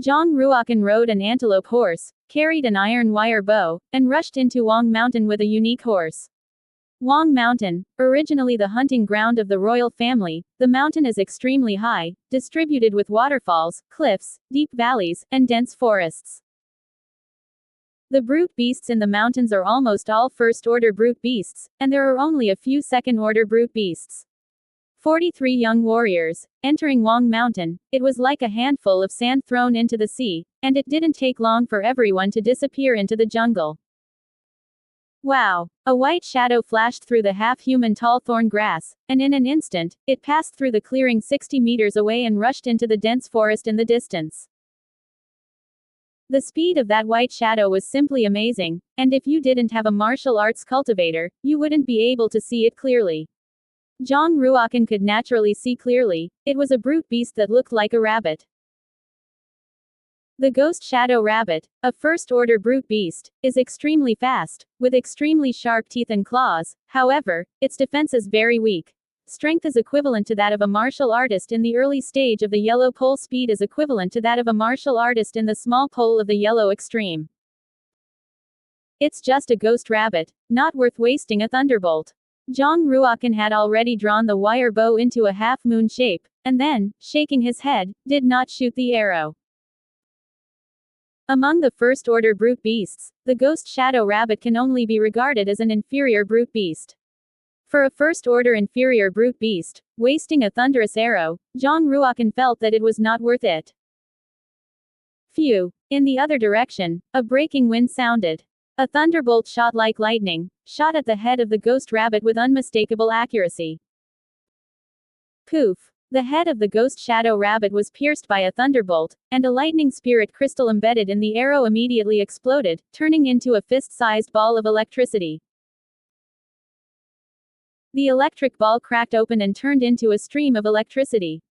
Zhang Ruokan rode an antelope horse, carried an iron wire bow, and rushed into Wang Mountain with a unique horse. Wang Mountain, originally the hunting ground of the royal family, the mountain is extremely high, distributed with waterfalls, cliffs, deep valleys, and dense forests. The brute beasts in the mountains are almost all first-order brute beasts, and there are only a few second-order brute beasts. 43 young warriors, entering Wang Mountain, it was like a handful of sand thrown into the sea, and it didn't take long for everyone to disappear into the jungle. Wow! A white shadow flashed through the half-human tall thorn grass, and in an instant, it passed through the clearing 60 meters away and rushed into the dense forest in the distance. The speed of that white shadow was simply amazing, and if you didn't have a martial arts cultivator, you wouldn't be able to see it clearly. Zhang Ruokan could naturally see clearly, it was a brute beast that looked like a rabbit. The ghost shadow rabbit, a first-order brute beast, is extremely fast, with extremely sharp teeth and claws. However, its defense is very weak. Strength is equivalent to that of a martial artist in the early stage of the yellow pole. Speed is equivalent to that of a martial artist in the small pole of the yellow extreme. It's just a ghost rabbit, not worth wasting a thunderbolt. Zhang Ruokan had already drawn the wire bow into a half-moon shape, and then, shaking his head, did not shoot the arrow. Among the first-order brute beasts, the ghost shadow rabbit can only be regarded as an inferior brute beast. For a first-order inferior brute beast, wasting a thunderous arrow, Zhang Ruokan felt that it was not worth it. Phew! In the other direction, a breaking wind sounded. A thunderbolt shot like lightning, shot at the head of the ghost rabbit with unmistakable accuracy. Poof! The head of the ghost shadow rabbit was pierced by a thunderbolt, and a lightning spirit crystal embedded in the arrow immediately exploded, turning into a fist-sized ball of electricity. The electric ball cracked open and turned into a stream of electricity.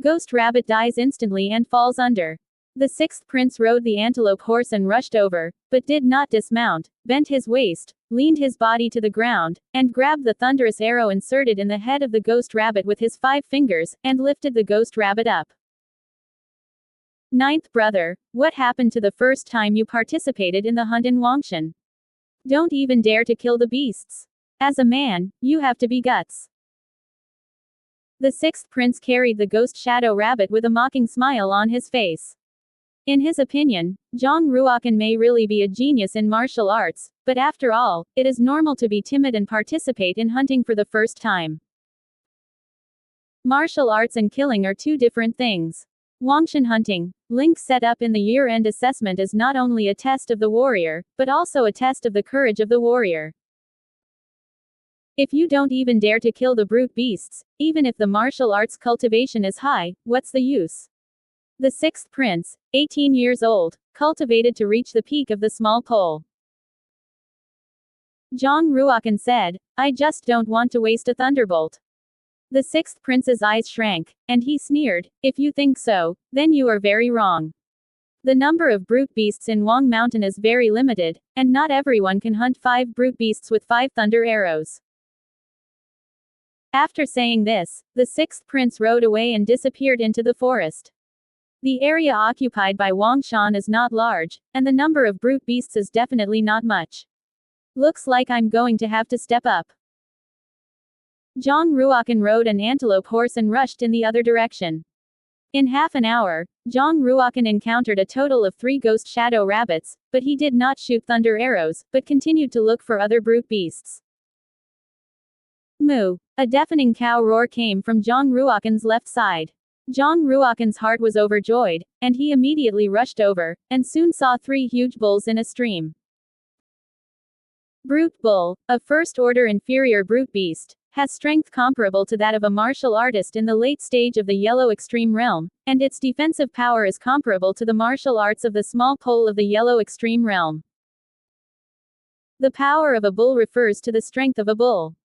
Ghost rabbit dies instantly and falls under. The sixth prince rode the antelope horse and rushed over, but did not dismount, bent his waist, leaned his body to the ground, and grabbed the thunderous arrow inserted in the head of the ghost rabbit with his 5 fingers, and lifted the ghost rabbit up. Ninth brother, what happened to the first time you participated in the hunt in Wangshan? Don't even dare to kill the beasts. As a man, you have to be guts. The sixth prince carried the ghost shadow rabbit with a mocking smile on his face. In his opinion, Zhang Ruokan may really be a genius in martial arts, but after all, it is normal to be timid and participate in hunting for the first time. Martial arts and killing are two different things. Wangshan hunting, link set up in the year-end assessment is not only a test of the warrior, but also a test of the courage of the warrior. If you don't even dare to kill the brute beasts, even if the martial arts cultivation is high, what's the use? The sixth prince, 18 years old, cultivated to reach the peak of the small pole. Zhang Ruokan said, I just don't want to waste a thunderbolt. The sixth prince's eyes shrank, and he sneered, if you think so, then you are very wrong. The number of brute beasts in Wang Mountain is very limited, and not everyone can hunt 5 brute beasts with 5 thunder arrows. After saying this, the sixth prince rode away and disappeared into the forest. The area occupied by Wangshan is not large, and the number of brute beasts is definitely not much. Looks like I'm going to have to step up. Zhang Ruokan rode an antelope horse and rushed in the other direction. In half an hour, Zhang Ruokan encountered a total of 3 ghost shadow rabbits, but he did not shoot thunder arrows, but continued to look for other brute beasts. Moo! A deafening cow roar came from Zhang Ruokan's left side. Zhang Ruokan's heart was overjoyed, and he immediately rushed over, and soon saw 3 huge bulls in a stream. Brute bull, a first-order inferior brute beast, has strength comparable to that of a martial artist in the late stage of the yellow extreme realm, and its defensive power is comparable to the martial arts of the small pole of the yellow extreme realm. The power of a bull refers to the strength of a bull.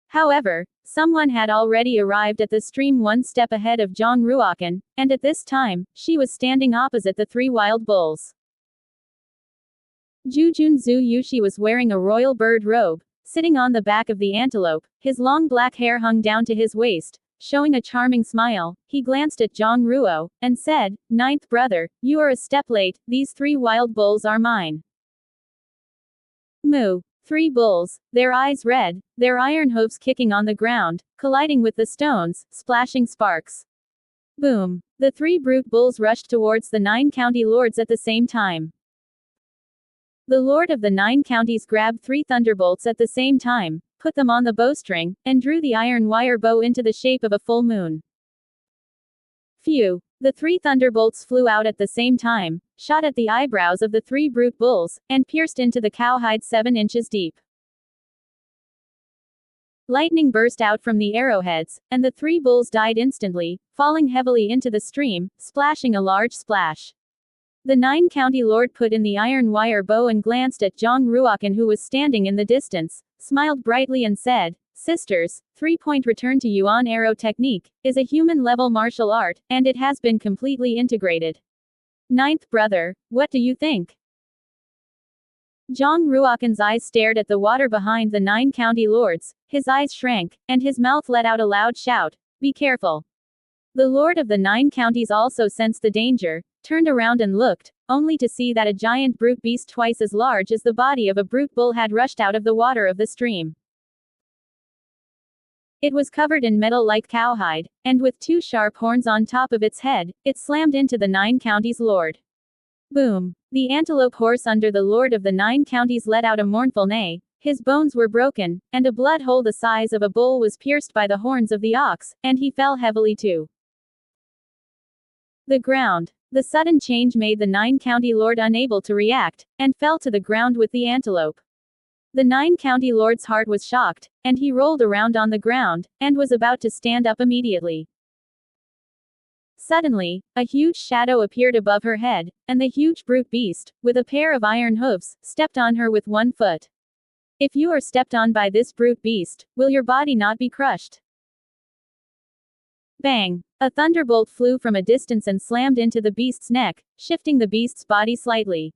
However, someone had already arrived at the stream 1 step ahead of Zhang Ruokan, and at this time, she was standing opposite the 3 wild bulls. Zhujun Zhu Yushi was wearing a royal bird robe, sitting on the back of the antelope, his long black hair hung down to his waist, showing a charming smile, he glanced at Zhang Ruo, and said, "Ninth brother, you are a step late, these 3 wild bulls are mine." Moo. 3 bulls, their eyes red, their iron hooves kicking on the ground, colliding with the stones, splashing sparks. Boom. The 3 brute bulls rushed towards the 9 county lords at the same time. The lord of the 9 counties grabbed 3 thunderbolts at the same time, put them on the bowstring, and drew the iron wire bow into the shape of a full moon. Phew. The 3 thunderbolts flew out at the same time, shot at the eyebrows of the 3 brute bulls, and pierced into the cowhide 7 inches deep. Lightning burst out from the arrowheads, and the 3 bulls died instantly, falling heavily into the stream, splashing a large splash. The 9 county lord put in the iron wire bow and glanced at Zhang Ruokan, who was standing in the distance, smiled brightly and said, "Sisters, 3-point return to Yuan arrow technique is a human-level martial art, and it has been completely integrated. Ninth brother, what do you think?" Zhang Ruokan's eyes stared at the water behind the 9 county lords, his eyes shrank, and his mouth let out a loud shout, "Be careful." The lord of the 9 counties also sensed the danger, turned around and looked, only to see that a giant brute beast twice as large as the body of a brute bull had rushed out of the water of the stream. It was covered in metal like cowhide, and with 2 sharp horns on top of its head, it slammed into the 9 counties lord. Boom! The antelope horse under the lord of the 9 counties let out a mournful neigh, his bones were broken, and a blood hole the size of a bull was pierced by the horns of the ox, and he fell heavily to the ground. The sudden change made the 9 county lord unable to react, and fell to the ground with the antelope. The 9 county lord's heart was shocked, and he rolled around on the ground, and was about to stand up immediately. Suddenly, a huge shadow appeared above her head, and the huge brute beast, with a pair of iron hooves, stepped on her with 1 foot. If you are stepped on by this brute beast, will your body not be crushed? Bang! A thunderbolt flew from a distance and slammed into the beast's neck, shifting the beast's body slightly.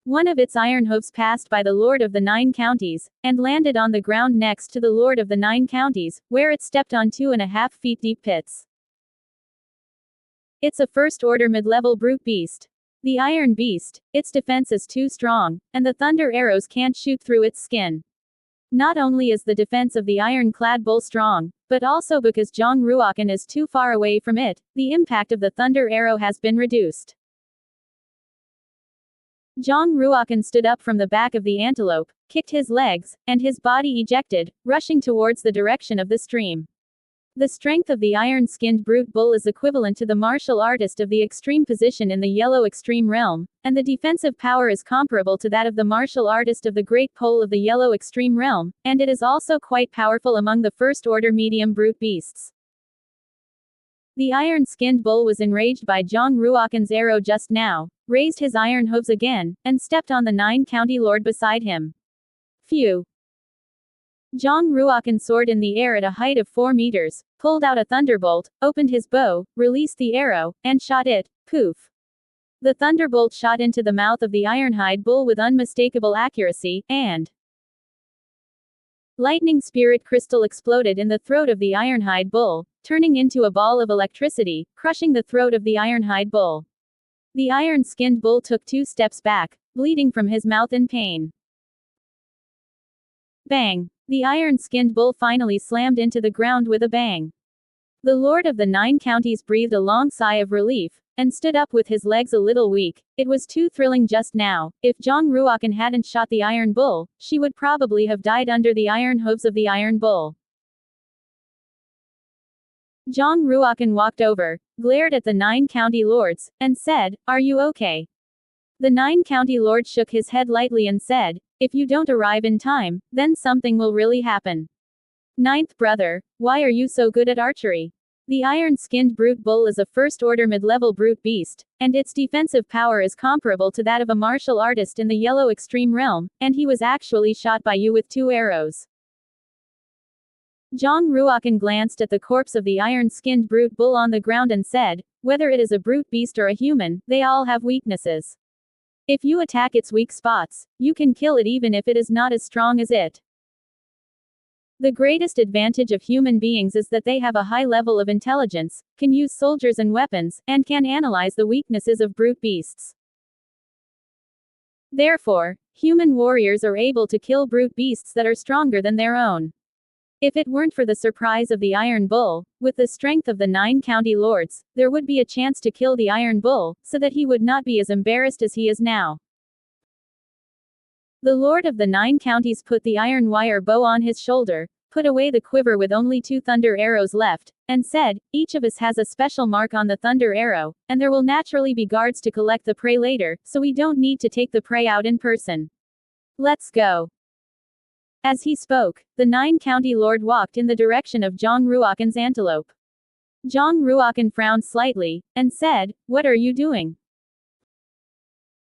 One of its iron hooves passed by the lord of the 9 counties, and landed on the ground next to the lord of the 9 counties, where it stepped on 2.5 feet deep pits. It's a first-order mid-level brute beast. The iron beast, its defense is too strong, and the thunder arrows can't shoot through its skin. Not only is the defense of the iron-clad bull strong, but also because Zhang Ruokan is too far away from it, the impact of the thunder arrow has been reduced. Zhang Ruokan stood up from the back of the antelope, kicked his legs, and his body ejected, rushing towards the direction of the stream. The strength of the iron-skinned brute bull is equivalent to the martial artist of the extreme position in the yellow extreme realm, and the defensive power is comparable to that of the martial artist of the great pole of the yellow extreme realm, and it is also quite powerful among the first-order medium brute beasts. The iron-skinned bull was enraged by Zhang Ruokan's arrow just now, raised his iron hooves again, and stepped on the 9 county lord beside him. Phew! Zhang Ruokan soared in the air at a height of 4 meters, pulled out a thunderbolt, opened his bow, released the arrow, and shot it. Poof! The thunderbolt shot into the mouth of the ironhide bull with unmistakable accuracy, and lightning spirit crystal exploded in the throat of the ironhide bull, turning into a ball of electricity, crushing the throat of the ironhide bull. The iron-skinned bull took 2 steps back, bleeding from his mouth in pain. Bang! The iron-skinned bull finally slammed into the ground with a bang. The lord of the 9 counties breathed a long sigh of relief, and stood up with his legs a little weak. It was too thrilling just now. If Zhang Ruokan hadn't shot the iron bull, she would probably have died under the iron hooves of the iron bull. Zhang Ruokan walked over, glared at the 9 county lords, and said, "Are you okay?" The 9 county lord shook his head lightly and said, "If you don't arrive in time, then something will really happen. Ninth brother, why are you so good at archery?" The iron-skinned brute bull is a first-order mid-level brute beast, and its defensive power is comparable to that of a martial artist in the yellow extreme realm, and he was actually shot by you with 2 arrows. Zhang Ruokan glanced at the corpse of the iron-skinned brute bull on the ground and said, "Whether it is a brute beast or a human, they all have weaknesses. If you attack its weak spots, you can kill it even if it is not as strong as it." The greatest advantage of human beings is that they have a high level of intelligence, can use soldiers and weapons, and can analyze the weaknesses of brute beasts. Therefore, human warriors are able to kill brute beasts that are stronger than their own. If it weren't for the surprise of the Iron Bull, with the strength of the 9 county lords, there would be a chance to kill the Iron Bull, so that he would not be as embarrassed as he is now. The Lord of the 9 counties put the iron wire bow on his shoulder, put away the quiver with only 2 thunder arrows left, and said, "Each of us has a special mark on the thunder arrow, and there will naturally be guards to collect the prey later, so we don't need to take the prey out in person. Let's go." As he spoke, the 9 county lord walked in the direction of Zhang Ruokan's antelope. Zhang Ruokan frowned slightly, and said, "What are you doing?"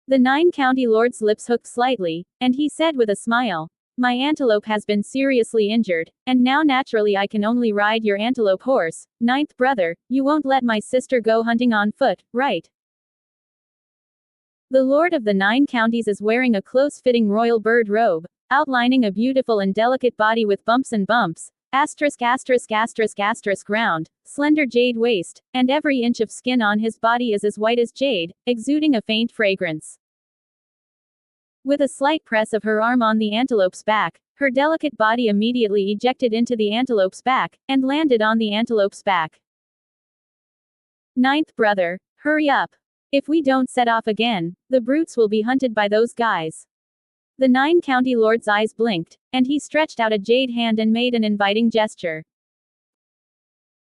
The 9 county lord's lips hooked slightly, and he said with a smile, "My antelope has been seriously injured, and now naturally I can only ride your antelope horse. Ninth brother, you won't let my sister go hunting on foot, right?" The lord of the 9 counties is wearing a close-fitting royal bird robe, outlining a beautiful and delicate body with bumps and bumps, round, slender jade waist, and every inch of skin on his body is as white as jade, exuding a faint fragrance. With a slight press of her arm on the antelope's back, her delicate body immediately ejected into the antelope's back, and landed on the antelope's back. "Ninth brother, hurry up. If we don't set off again, the brutes will be hunted by those guys." The 9 county lord's eyes blinked, and he stretched out a jade hand and made an inviting gesture.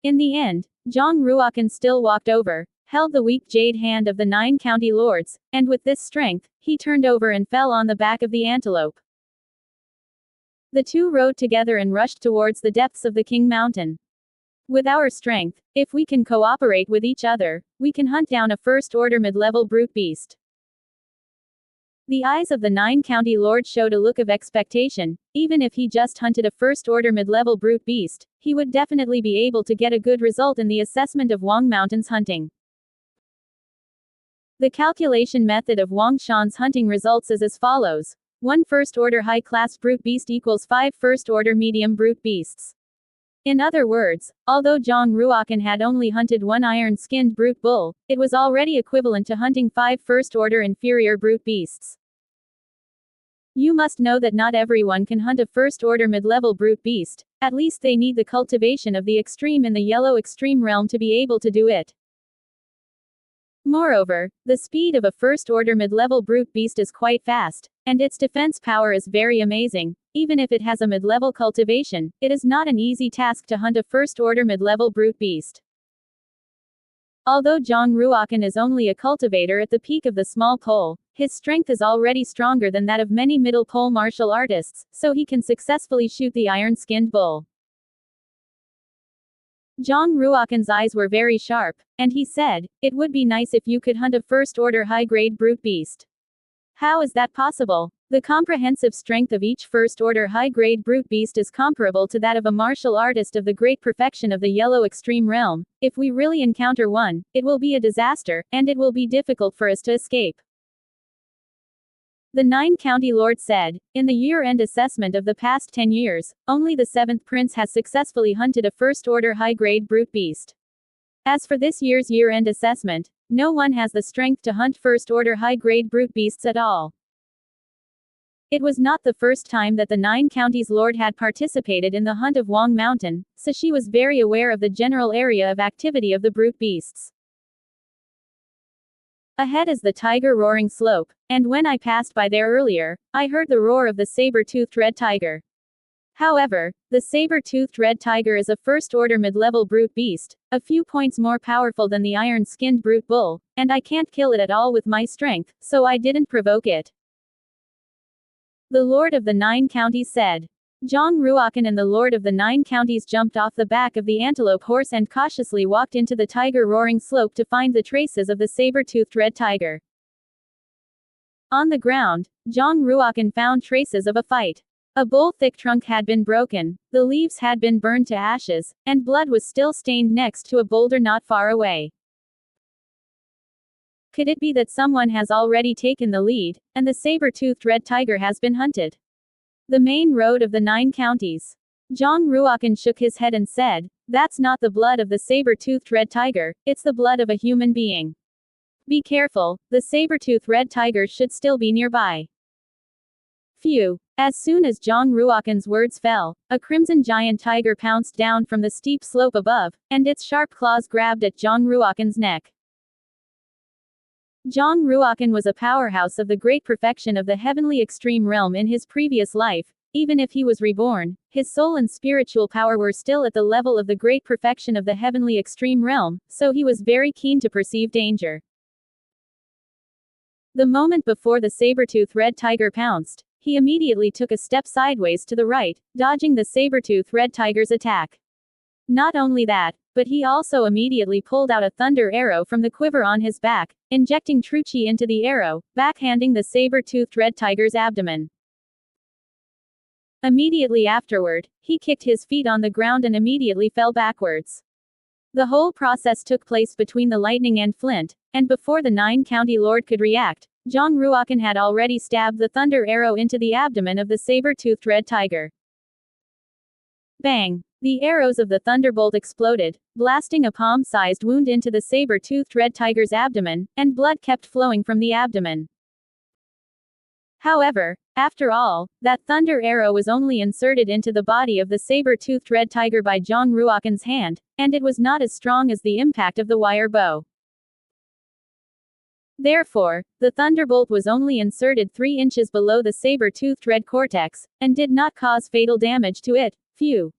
In the end, Zhang Ruokan still walked over, held the weak jade hand of the 9 county lords, and with this strength, he turned over and fell on the back of the antelope. The two rode together and rushed towards the depths of the King Mountain. "With our strength, if we can cooperate with each other, we can hunt down a first-order mid-level brute beast." The eyes of the 9 county lord showed a look of expectation. Even if he just hunted a first-order mid-level brute beast, he would definitely be able to get a good result in the assessment of Wang Mountain's hunting. The calculation method of Wang Shan's hunting results is as follows. 1 first-order high-class brute beast equals 5 first-order medium brute beasts. In other words, although Zhang Ruokan had only hunted 1 iron-skinned brute bull, it was already equivalent to hunting 5 first-order inferior brute beasts. You must know that not everyone can hunt a first-order mid-level brute beast, at least they need the cultivation of the extreme in the yellow extreme realm to be able to do it. Moreover, the speed of a first-order mid-level brute beast is quite fast, and its defense power is very amazing. Even if it has a mid-level cultivation, it is not an easy task to hunt a first-order mid-level brute beast. Although Zhang Ruokan is only a cultivator at the peak of the small pole, his strength is already stronger than that of many middle pole martial artists, so he can successfully shoot the iron-skinned bull. Zhang Ruokan's eyes were very sharp, and he said, "It would be nice if you could hunt a first-order high-grade brute beast." "How is that possible?" "The comprehensive strength of each first-order high-grade brute beast is comparable to that of a martial artist of the great perfection of the yellow extreme realm. If we really encounter one, it will be a disaster, and it will be difficult for us to escape." The 9 county lord said, "In the year-end assessment of the past 10 years, only the 7th prince has successfully hunted a first-order high-grade brute beast. As for this year's year-end assessment, no one has the strength to hunt first-order high-grade brute beasts at all." It was not the first time that the 9 counties lord had participated in the hunt of Wang Mountain, so she was very aware of the general area of activity of the brute beasts. Ahead is the Tiger Roaring Slope, and when I passed by there earlier, I heard the roar of the saber-toothed red tiger. However, the saber-toothed red tiger is a first-order mid-level brute beast, a few points more powerful than the iron-skinned brute bull, and I can't kill it at all with my strength, so I didn't provoke it. The Lord of the 9 counties said. Zhang Ruokan and the Lord of the 9 counties jumped off the back of the antelope horse and cautiously walked into the Tiger Roaring Slope to find the traces of the saber-toothed red tiger. On the ground, Zhang Ruokan found traces of a fight. A bull-thick trunk had been broken, the leaves had been burned to ashes, and blood was still stained next to a boulder not far away. Could it be that someone has already taken the lead, and the saber-toothed red tiger has been hunted? The main road of the 9 counties. Zhang Ruokan shook his head and said, "That's not the blood of the saber-toothed red tiger, it's the blood of a human being. Be careful, the saber-toothed red tiger should still be nearby." Phew. As soon as Zhang Ruokan's words fell, a crimson giant tiger pounced down from the steep slope above, and its sharp claws grabbed at Zhang Ruokan's neck. Zhang Ruokan was a powerhouse of the great perfection of the heavenly extreme realm in his previous life. Even if he was reborn, his soul and spiritual power were still at the level of the great perfection of the heavenly extreme realm, so he was very keen to perceive danger. The moment before the saber-toothed red tiger pounced, he immediately took a step sideways to the right, dodging the saber-toothed red tiger's attack. Not only that, but he also immediately pulled out a thunder arrow from the quiver on his back, injecting true chi into the arrow, backhanding the saber-toothed red tiger's abdomen. Immediately afterward, he kicked his feet on the ground and immediately fell backwards. The whole process took place between the lightning and flint, and before the nine-county lord could react, Zhang Ruokan had already stabbed the thunder arrow into the abdomen of the saber-toothed red tiger. Bang! The arrows of the thunderbolt exploded, blasting a palm-sized wound into the saber-toothed red tiger's abdomen, and blood kept flowing from the abdomen. However, after all, that thunder arrow was only inserted into the body of the saber-toothed red tiger by Zhang Ruokan's hand, and it was not as strong as the impact of the wire bow. Therefore, the thunderbolt was only inserted 3 inches below the saber-toothed red cortex, and did not cause fatal damage to it. Phew!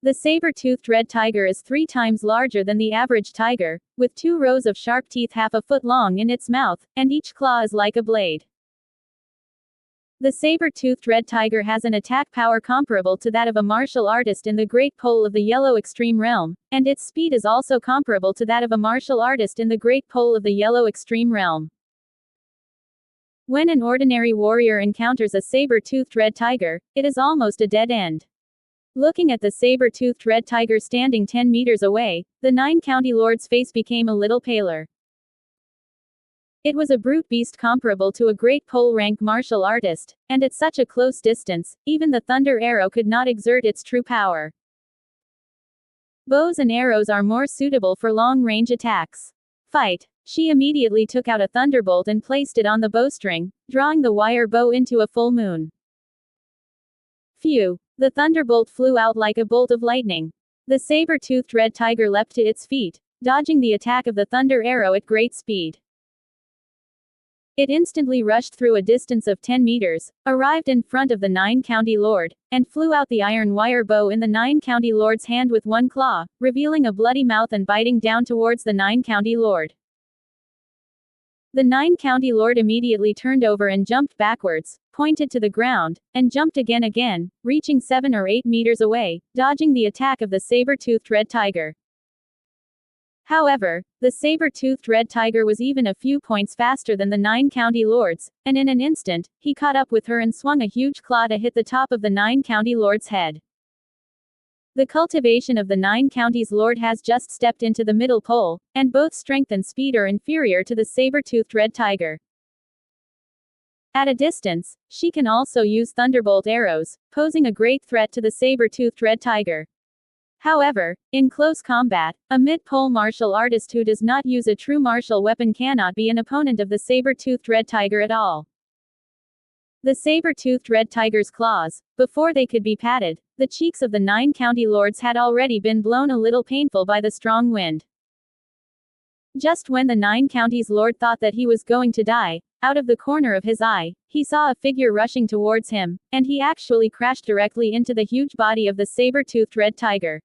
The saber-toothed red tiger is 3 times larger than the average tiger, with 2 rows of sharp teeth half a foot long in its mouth, and each claw is like a blade. The saber-toothed red tiger has an attack power comparable to that of a martial artist in the Great Pole of the Yellow Extreme Realm, and its speed is also comparable to that of a martial artist in the Great Pole of the Yellow Extreme Realm. When an ordinary warrior encounters a saber-toothed red tiger, it is almost a dead end. Looking at the saber-toothed red tiger standing 10 meters away, the nine-county lord's face became a little paler. It was a brute beast comparable to a great pole rank martial artist, and at such a close distance, even the thunder arrow could not exert its true power. Bows and arrows are more suitable for long-range attacks. Fight! She immediately took out a thunderbolt and placed it on the bowstring, drawing the wire bow into a full moon. Phew! The thunderbolt flew out like a bolt of lightning. The saber-toothed red tiger leapt to its feet, dodging the attack of the thunder arrow at great speed. It instantly rushed through a distance of 10 meters, arrived in front of the nine-county lord, and flew out the iron wire bow in the nine-county lord's hand with one claw, revealing a bloody mouth and biting down towards the nine-county lord. The nine-county lord immediately turned over and jumped backwards, pointed to the ground, and jumped again, reaching 7 or 8 meters away, dodging the attack of the saber-toothed red tiger. However, the saber-toothed red tiger was even a few points faster than the nine-county lord's, and in an instant, he caught up with her and swung a huge claw to hit the top of the nine-county lord's head. The cultivation of the nine counties lord has just stepped into the middle pole, and both strength and speed are inferior to the saber-toothed red tiger. At a distance, she can also use thunderbolt arrows, posing a great threat to the saber-toothed red tiger. However, in close combat, a mid-pole martial artist who does not use a true martial weapon cannot be an opponent of the saber-toothed red tiger at all. The saber-toothed red tiger's claws, before they could be patted, the cheeks of the nine-county lords had already been blown a little painful by the strong wind. Just when the nine counties lord thought that he was going to die, out of the corner of his eye, he saw a figure rushing towards him, and he actually crashed directly into the huge body of the saber-toothed red tiger.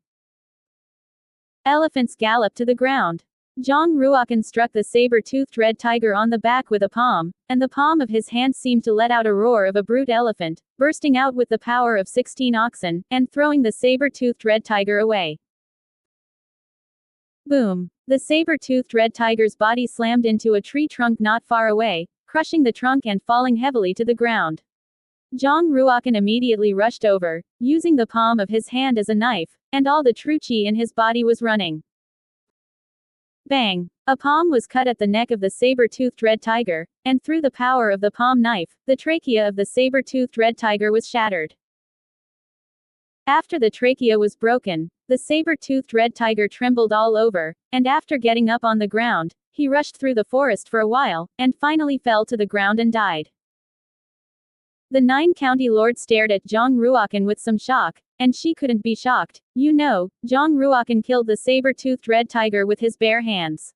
Elephants gallop to the ground. Zhang Ruokan struck the saber-toothed red tiger on the back with a palm, and the palm of his hand seemed to let out a roar of a brute elephant, bursting out with the power of 16 oxen, and throwing the saber-toothed red tiger away. Boom! The saber-toothed red tiger's body slammed into a tree trunk not far away, crushing the trunk and falling heavily to the ground. Zhang Ruokan immediately rushed over, using the palm of his hand as a knife, and all the true chi in his body was running. Bang! A palm was cut at the neck of the saber-toothed red tiger, and through the power of the palm knife, the trachea of the saber-toothed red tiger was shattered. After the trachea was broken, the saber-toothed red tiger trembled all over, and after getting up on the ground, he rushed through the forest for a while, and finally fell to the ground and died. The Nine-County Lord stared at Zhang Ruokan with some shock, and she couldn't be shocked. You know, Zhang Ruokan killed the saber-toothed red tiger with his bare hands.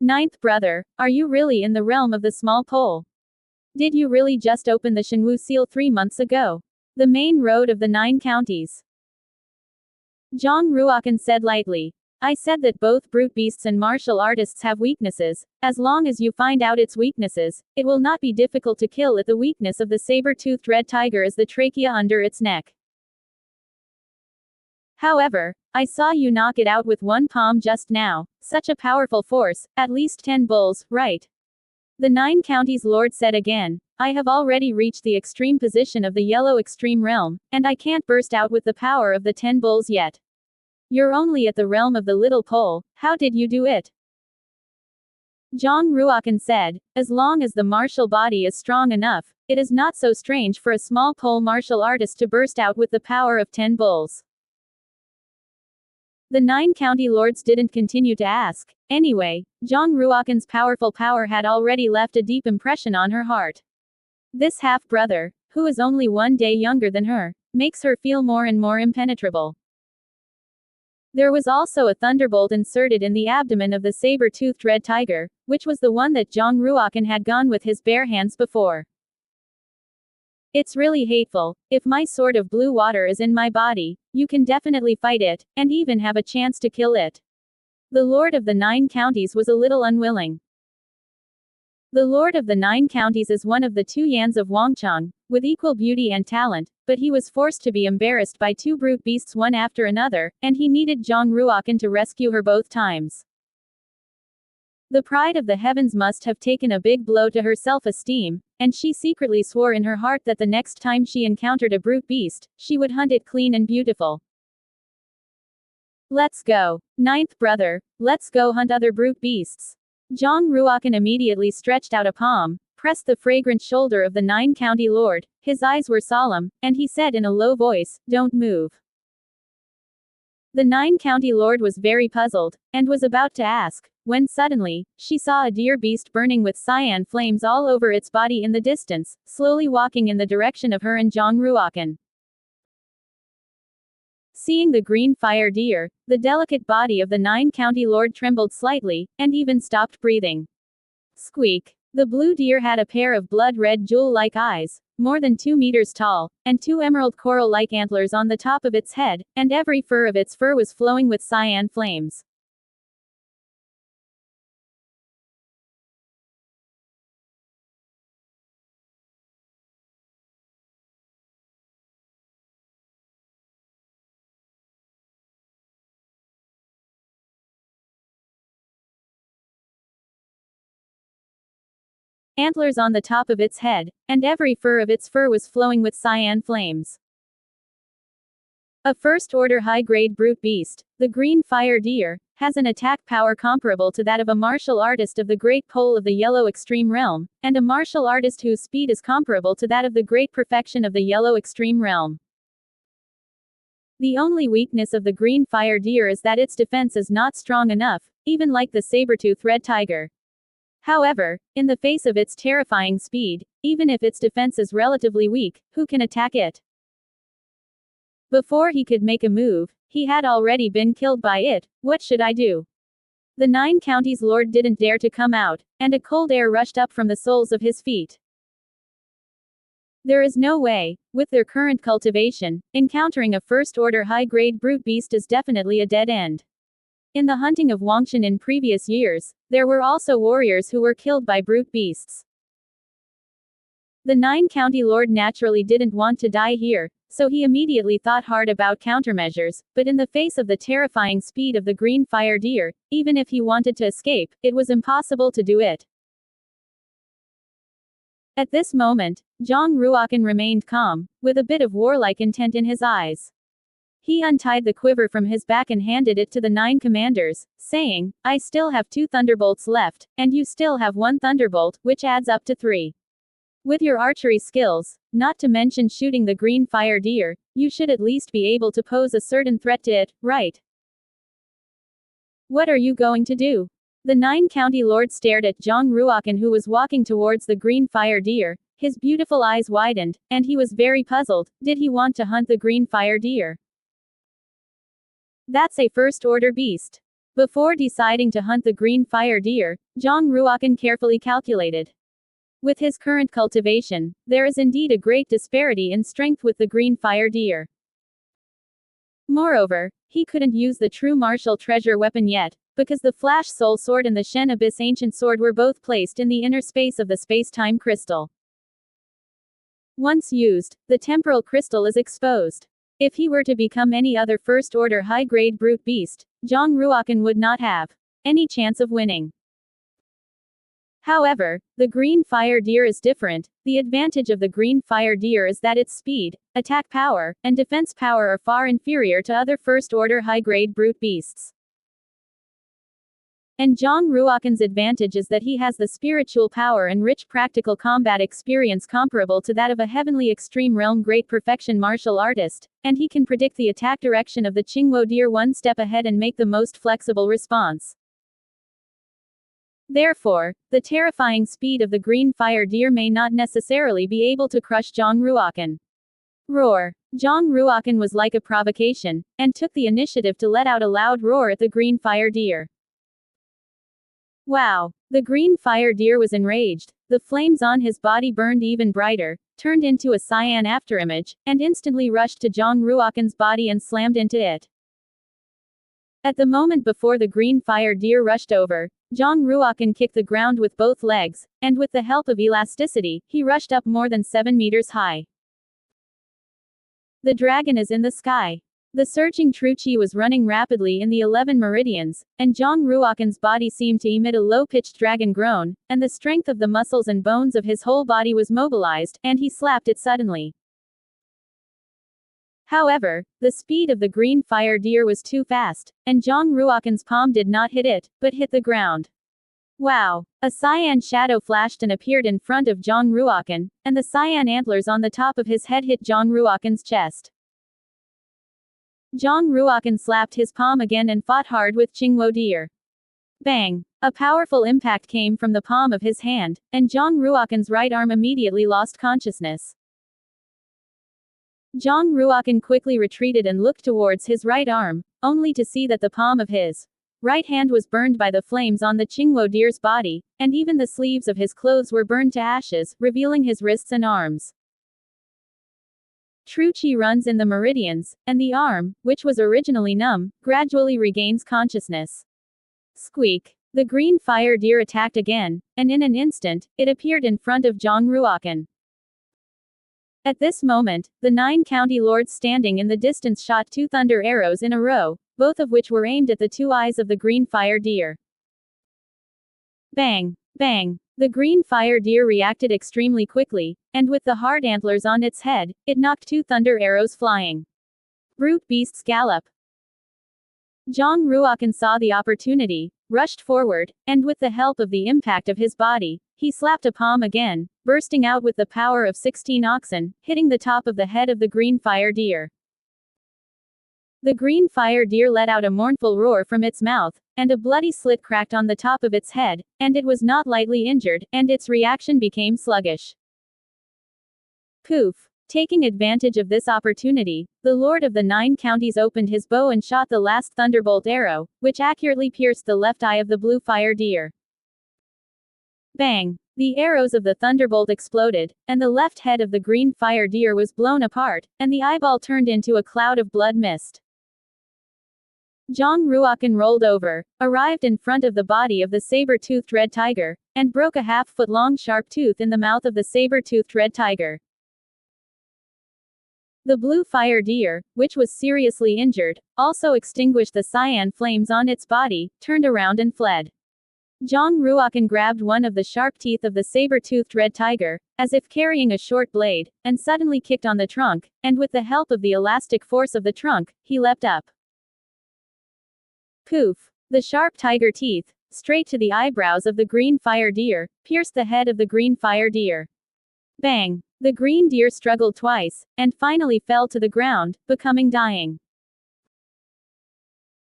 Ninth brother, are you really in the realm of the small pole? Did you really just open the Shenwu seal 3 months ago? The main road of the 9 counties. Zhang Ruokan said lightly. I said that both brute beasts and martial artists have weaknesses. As long as you find out its weaknesses, it will not be difficult to kill it. The weakness of the saber-toothed red tiger is the trachea under its neck. However, I saw you knock it out with one palm just now. Such a powerful force, at least 10 bulls, right? The 9 counties lord said again. I have already reached the extreme position of the yellow extreme realm, and I can't burst out with the power of the 10 bulls yet. You're only at the realm of the little pole. How did you do it? Zhang Ruokan said, as long as the martial body is strong enough, it is not so strange for a small pole martial artist to burst out with the power of 10 bulls. The 9 county lords didn't continue to ask. Anyway, Zhang Ruokan's powerful power had already left a deep impression on her heart. This half-brother, who is only 1 day younger than her, makes her feel more and more impenetrable. There was also a thunderbolt inserted in the abdomen of the saber-toothed red tiger, which was the one that Zhang Ruokan had gone with his bare hands before. It's really hateful. If my sword of blue water is in my body, you can definitely fight it, and even have a chance to kill it. The Lord of the 9 counties was a little unwilling. The Lord of the 9 counties is one of the 2 Yans of Wangchang, with equal beauty and talent, but he was forced to be embarrassed by 2 brute beasts one after another, and he needed Zhang Ruokan to rescue her both times. The pride of the heavens must have taken a big blow to her self-esteem, and she secretly swore in her heart that the next time she encountered a brute beast, she would hunt it clean and beautiful. Let's go. 9th brother, let's go hunt other brute beasts. Zhang Ruokan immediately stretched out a palm, pressed the fragrant shoulder of the 9 county lord, his eyes were solemn, and he said in a low voice, don't move. The 9 county lord was very puzzled, and was about to ask, when suddenly, she saw a deer beast burning with cyan flames all over its body in the distance, slowly walking in the direction of her and Zhang Ruokan. Seeing the green fire deer, the delicate body of the 9 county lord trembled slightly, and even stopped breathing. Squeak. The blue deer had a pair of blood-red jewel-like eyes, more than 2 meters tall, and 2 emerald coral-like antlers on the top of its head, and every fur of its fur was flowing with cyan flames. Antlers on the top of its head, and every fur of its fur was flowing with cyan flames. A first-order high-grade brute beast, the green fire deer, has an attack power comparable to that of a martial artist of the Great Pole of the Yellow Extreme Realm, and a martial artist whose speed is comparable to that of the Great Perfection of the Yellow Extreme Realm. The only weakness of the green fire deer is that its defense is not strong enough, even like the saber-toothed red tiger. However, in the face of its terrifying speed, even if its defense is relatively weak, who can attack it? Before he could make a move, he had already been killed by it. What should I do? The 9 counties lord didn't dare to come out, and a cold air rushed up from the soles of his feet. There is no way, with their current cultivation, encountering a first-order high-grade brute beast is definitely a dead end. In the hunting of Wangshan in previous years, there were also warriors who were killed by brute beasts. The 9 county lord naturally didn't want to die here, so he immediately thought hard about countermeasures, but in the face of the terrifying speed of the green fire deer, even if he wanted to escape, it was impossible to do it. At this moment, Zhang Ruokan remained calm, with a bit of warlike intent in his eyes. He untied the quiver from his back and handed it to the 9 commanders, saying, I still have 2 thunderbolts left, and you still have 1 thunderbolt, which adds up to 3. With your archery skills, not to mention shooting the green fire deer, you should at least be able to pose a certain threat to it, right? What are you going to do? The nine-county lord stared at Zhang Ruokan, who was walking towards the green fire deer. His beautiful eyes widened, and he was very puzzled. Did he want to hunt the green fire deer? That's a first-order beast. Before deciding to hunt the green fire deer, Zhang Ruokan carefully calculated. With his current cultivation, there is indeed a great disparity in strength with the green fire deer. Moreover, he couldn't use the true martial treasure weapon yet, because the Flash Soul Sword and the Shen Abyss Ancient Sword were both placed in the inner space of the space-time crystal. Once used, the temporal crystal is exposed. If he were to become any other first-order high-grade brute beast, Zhang Ruokan would not have any chance of winning. However, the green fire deer is different. The advantage of the green fire deer is that its speed, attack power, and defense power are far inferior to other first-order high-grade brute beasts. And Zhang Ruokan's advantage is that he has the spiritual power and rich practical combat experience comparable to that of a heavenly extreme realm great perfection martial artist, and he can predict the attack direction of the Qingwo deer one step ahead and make the most flexible response. Therefore, the terrifying speed of the green fire deer may not necessarily be able to crush Zhang Ruokan. Roar! Zhang Ruokan was like a provocation, and took the initiative to let out a loud roar at the green fire deer. Wow! The green fire deer was enraged. The flames on his body burned even brighter, turned into a cyan afterimage, and instantly rushed to Zhang Ruokan's body and slammed into it. At the moment before the green fire deer rushed over, Zhang Ruokan kicked the ground with both legs, and with the help of elasticity, he rushed up more than 7 meters high. The dragon is in the sky. The surging true qi was running rapidly in the 11 meridians, and Zhang Ruokan's body seemed to emit a low-pitched dragon groan, and the strength of the muscles and bones of his whole body was mobilized, and he slapped it suddenly. However, the speed of the green fire deer was too fast, and Zhang Ruokan's palm did not hit it, but hit the ground. Wow! A cyan shadow flashed and appeared in front of Zhang Ruokan, and the cyan antlers on the top of his head hit Zhang Ruokan's chest. Zhang Ruokan slapped his palm again and fought hard with Qingwo deer. Bang! A powerful impact came from the palm of his hand, and Zhang Ruokan's right arm immediately lost consciousness. Zhang Ruokan quickly retreated and looked towards his right arm, only to see that the palm of his right hand was burned by the flames on the Qingwo deer's body, and even the sleeves of his clothes were burned to ashes, revealing his wrists and arms. True qi runs in the meridians, and the arm, which was originally numb, gradually regains consciousness. Squeak! The green fire deer attacked again, and in an instant, it appeared in front of Zhang Ruokan. At this moment, the 9 county lords standing in the distance shot 2 thunder arrows in a row, both of which were aimed at the 2 eyes of the green fire deer. Bang! Bang! The green fire deer reacted extremely quickly, and with the hard antlers on its head, it knocked 2 thunder arrows flying. Brute beasts gallop! Zhang Ruokan saw the opportunity, rushed forward, and with the help of the impact of his body, he slapped a palm again, bursting out with the power of 16 oxen, hitting the top of the head of the green fire deer. The green fire deer let out a mournful roar from its mouth, and a bloody slit cracked on the top of its head, and it was not lightly injured, and its reaction became sluggish. Poof! Taking advantage of this opportunity, the Lord of the 9 counties opened his bow and shot the last thunderbolt arrow, which accurately pierced the left eye of the blue fire deer. Bang! The arrows of the thunderbolt exploded, and the left head of the green fire deer was blown apart, and the eyeball turned into a cloud of blood mist. Zhang Ruokan rolled over, arrived in front of the body of the saber-toothed red tiger, and broke a half-foot-long sharp tooth in the mouth of the saber-toothed red tiger. The blue fire deer, which was seriously injured, also extinguished the cyan flames on its body, turned around and fled. Zhang Ruokan grabbed one of the sharp teeth of the saber-toothed red tiger, as if carrying a short blade, and suddenly kicked on the trunk, and with the help of the elastic force of the trunk, he leapt up. Poof! The sharp tiger teeth, straight to the eyebrows of the green fire deer, pierced the head of the green fire deer. Bang! The green deer struggled twice, and finally fell to the ground, becoming dying.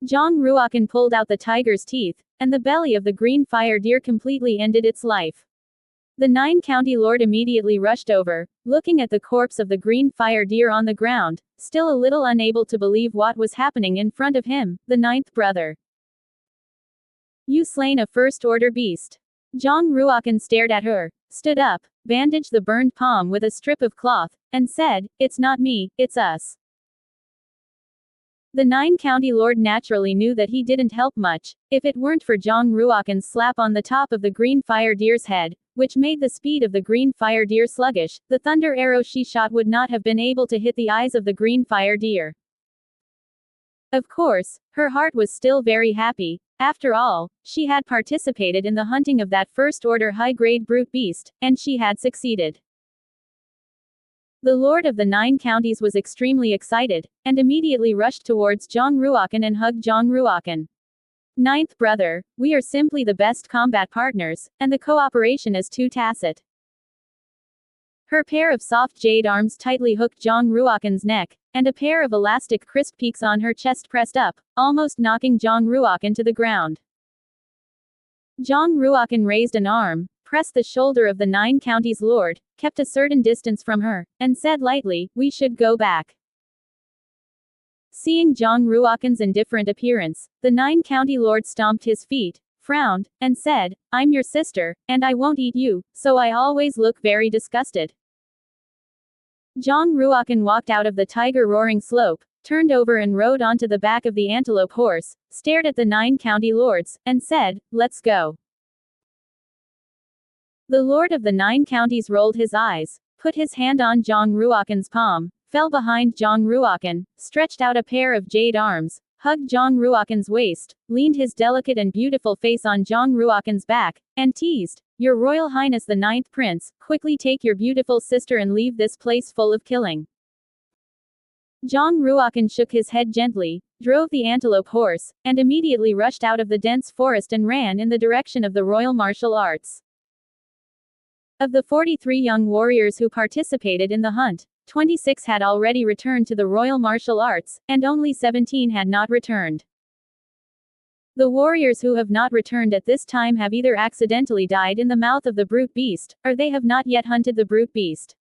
Jong Ruokan pulled out the tiger's teeth, and the belly of the green fire deer completely ended its life. The nine-county lord immediately rushed over, looking at the corpse of the green fire deer on the ground, still a little unable to believe what was happening in front of him, the ninth brother. You slain a first-order beast. Jong Ruokan stared at her, stood up, bandaged the burned palm with a strip of cloth, and said, "It's not me, it's us." The nine-county lord naturally knew that he didn't help much, if it weren't for Jong Ruokan's slap on the top of the green fire deer's head, which made the speed of the green fire deer sluggish. The thunder arrow she shot would not have been able to hit the eyes of the green fire deer. Of course, her heart was still very happy. After all, she had participated in the hunting of that first-order high-grade brute beast, and she had succeeded. The Lord of the Nine Counties was extremely excited, and immediately rushed towards Jong Ruokan and hugged Jong Ruokan. Ninth brother, we are simply the best combat partners, and the cooperation is too tacit. Her pair of soft jade arms tightly hooked Jong Ruokan's neck, and a pair of elastic crisp peaks on her chest pressed up, almost knocking Jong Ruokan to the ground. Jong Ruokan raised an arm, pressed the shoulder of the Nine Counties lord, kept a certain distance from her, and said lightly, "We should go back." Seeing Jong Ruokan's indifferent appearance, the nine-county lord stomped his feet, frowned, and said, "I'm your sister, and I won't eat you, so I always look very disgusted." Jong Ruokan walked out of the tiger-roaring slope, turned over and rode onto the back of the antelope horse, stared at the nine-county lords, and said, "Let's go." The lord of the nine counties rolled his eyes, put his hand on Jong Ruokan's palm, fell behind Jong Ruokan, stretched out a pair of jade arms, hugged Jong Ruokan's waist, leaned his delicate and beautiful face on Jong Ruokan's back, and teased, "Your Royal Highness the Ninth Prince, quickly take your beautiful sister and leave this place full of killing." Jong Ruokan shook his head gently, drove the antelope horse, and immediately rushed out of the dense forest and ran in the direction of the Royal Martial Arts. Of the 43 young warriors who participated in the hunt, 26 had already returned to the Royal Martial Arts, and only 17 had not returned. The warriors who have not returned at this time have either accidentally died in the mouth of the brute beast, or they have not yet hunted the brute beast.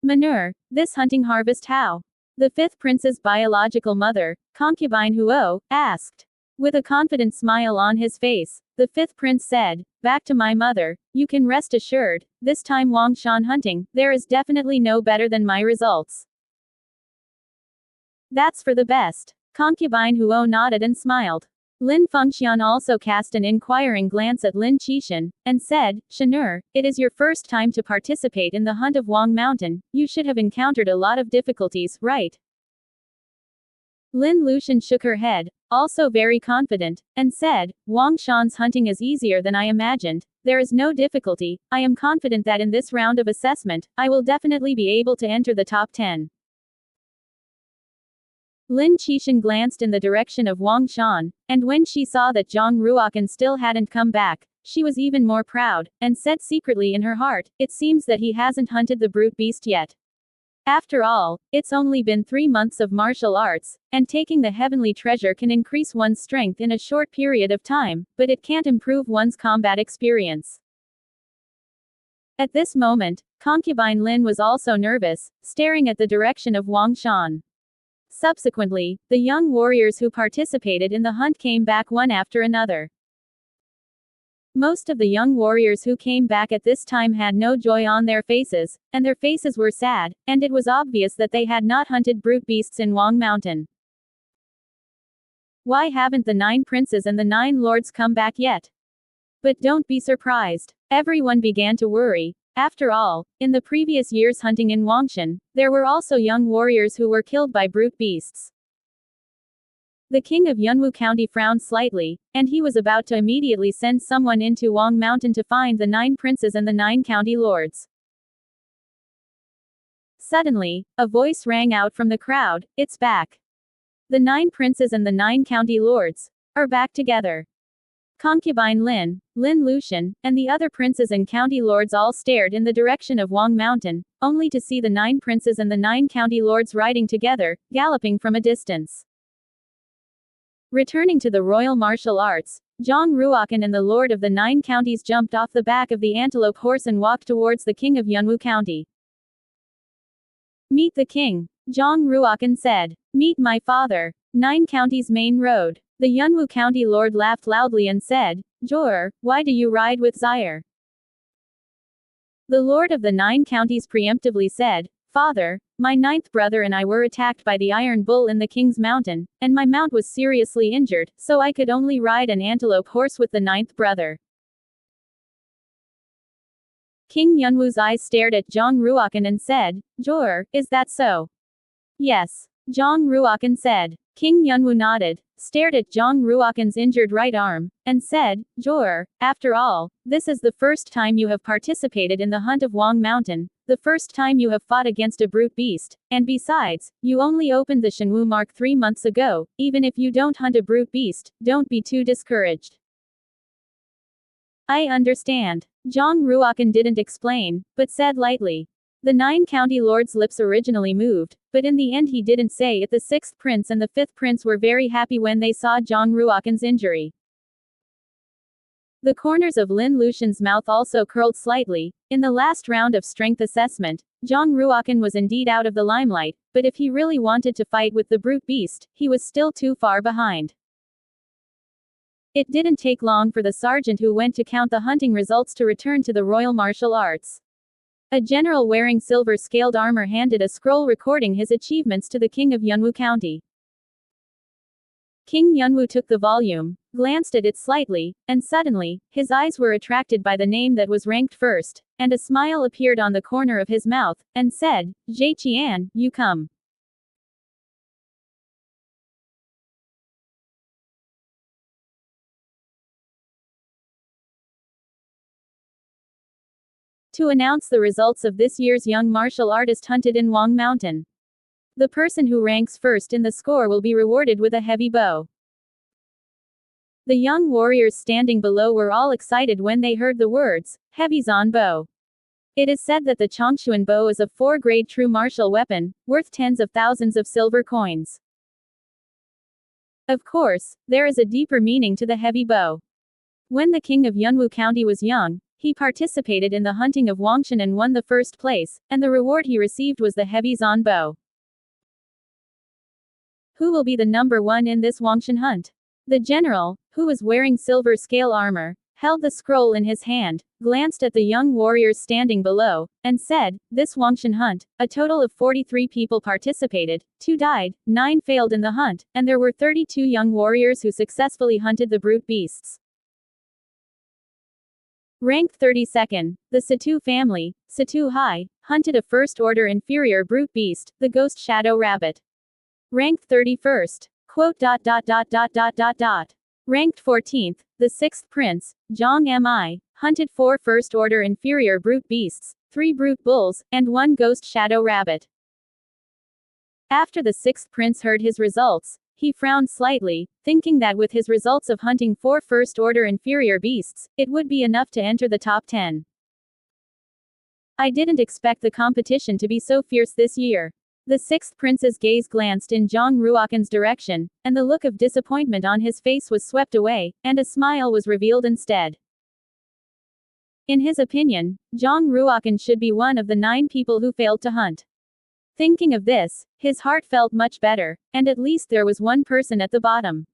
Manure, this hunting harvest how? The fifth prince's biological mother, concubine Huo, asked. With a confident smile on his face, the fifth prince said, "Back to my mother, you can rest assured, this time Wangshan hunting, there is definitely no better than my results." "That's for the best." Concubine Huo nodded and smiled. Lin Fengxian also cast an inquiring glance at Lin Qishan, and said, "Shanur, it is your first time to participate in the hunt of Wang Mountain, you should have encountered a lot of difficulties, right?" Lin Lushan shook her head, also very confident, and said, "Wang Shan's hunting is easier than I imagined. There is no difficulty. I am confident that in this round of assessment, I will definitely be able to enter the top 10. Lin Qishan glanced in the direction of Wang Shan, and when she saw that Jong Ruokan still hadn't come back, she was even more proud, and said secretly in her heart, "It seems that he hasn't hunted the brute beast yet. After all, it's only been 3 months of martial arts, and taking the heavenly treasure can increase one's strength in a short period of time, but it can't improve one's combat experience." At this moment, concubine Lin was also nervous, staring at the direction of Wang Shan. Subsequently, the young warriors who participated in the hunt came back one after another. Most of the young warriors who came back at this time had no joy on their faces, and their faces were sad, and it was obvious that they had not hunted brute beasts in Wang Mountain. Why haven't the 9 princes and the 9 lords come back yet? But don't be surprised. Everyone began to worry. After all, in the previous year's hunting in Wangshan, there were also young warriors who were killed by brute beasts. The king of Yunwu County frowned slightly, and he was about to immediately send someone into Wang Mountain to find the 9 princes and the 9 county lords. Suddenly, a voice rang out from the crowd, "It's back. The 9 princes and the 9 county lords are back together." Concubine Lin, Lin Lushan, and the other princes and county lords all stared in the direction of Wang Mountain, only to see the 9 princes and the 9 county lords riding together, galloping from a distance. Returning to the royal martial arts, Zhang Ruokan and the lord of the 9 counties jumped off the back of the antelope horse and walked towards the king of Yunwu County. "Meet the king," Zhang Ruokan said. "Meet my father." 9 counties main road. The Yunwu County lord laughed loudly and said, "Jor, why do you ride with Zaire?" The lord of the 9 counties preemptively said, "Father, my 9th brother and I were attacked by the Iron Bull in the King's Mountain, and my mount was seriously injured, so I could only ride an antelope horse with the 9th brother." King Yunwu's eyes stared at Zhang Ruokan and said, "Jor, is that so?" "Yes," Zhang Ruokan said. King Yunwu nodded, stared at Zhang Ruokan's injured right arm, and said, "Jor, after all, this is the first time you have participated in the hunt of Wang Mountain, the first time you have fought against a brute beast, and besides, you only opened the Shenwu Mark 3 months ago. Even if you don't hunt a brute beast, don't be too discouraged." "I understand." Zhang Ruokan didn't explain, but said lightly. The 9 county lords' lips originally moved, but in the end he didn't say it. The 6th prince and the 5th prince were very happy when they saw Zhang Ruokan's injury. The corners of Lin Lushan's mouth also curled slightly. In the last round of strength assessment, Zhang Ruokan was indeed out of the limelight, but if he really wanted to fight with the brute beast, he was still too far behind. It didn't take long for the sergeant who went to count the hunting results to return to the royal martial arts. A general wearing silver-scaled armor handed a scroll recording his achievements to the king of Yunwu County. King Yunwu took the volume, glanced at it slightly, and suddenly, his eyes were attracted by the name that was ranked first, and a smile appeared on the corner of his mouth, and said, "Zhe Qian, you come." To announce the results of this year's young martial artist hunted in Wang Mountain. The person who ranks first in the score will be rewarded with a heavy bow. The young warriors standing below were all excited when they heard the words, "Heavy Zan bow." It is said that the Chongshuan bow is a 4-grade true martial weapon, worth tens of thousands of silver coins. Of course, there is a deeper meaning to the heavy bow. When the king of Yunwu County was young, he participated in the hunting of Wangshan and won the first place, and the reward he received was the heavy Zan bow. Who will be the number 1 in this Wangshan hunt? The general, who was wearing silver scale armor, held the scroll in his hand, glanced at the young warriors standing below, and said, "This Wangshan hunt, a total of 43 people participated, 2 died, 9 failed in the hunt, and there were 32 young warriors who successfully hunted the brute beasts. Ranked 32nd, the Situ family, Situ High, hunted a first-order inferior brute beast, the ghost shadow rabbit. Ranked 31st. Ranked 14th, the 6th prince, Zhang Mi, hunted 4 first-order inferior brute beasts, 3 brute bulls, and 1 ghost shadow rabbit. After the 6th prince heard his results, he frowned slightly, thinking that with his results of hunting 4 first-order inferior beasts, it would be enough to enter the top 10. "I didn't expect the competition to be so fierce this year." The 6th prince's gaze glanced in Zhang Ruokan's direction, and the look of disappointment on his face was swept away, and a smile was revealed instead. In his opinion, Zhang Ruokan should be one of the 9 people who failed to hunt. Thinking of this, his heart felt much better, and at least there was one person at the bottom.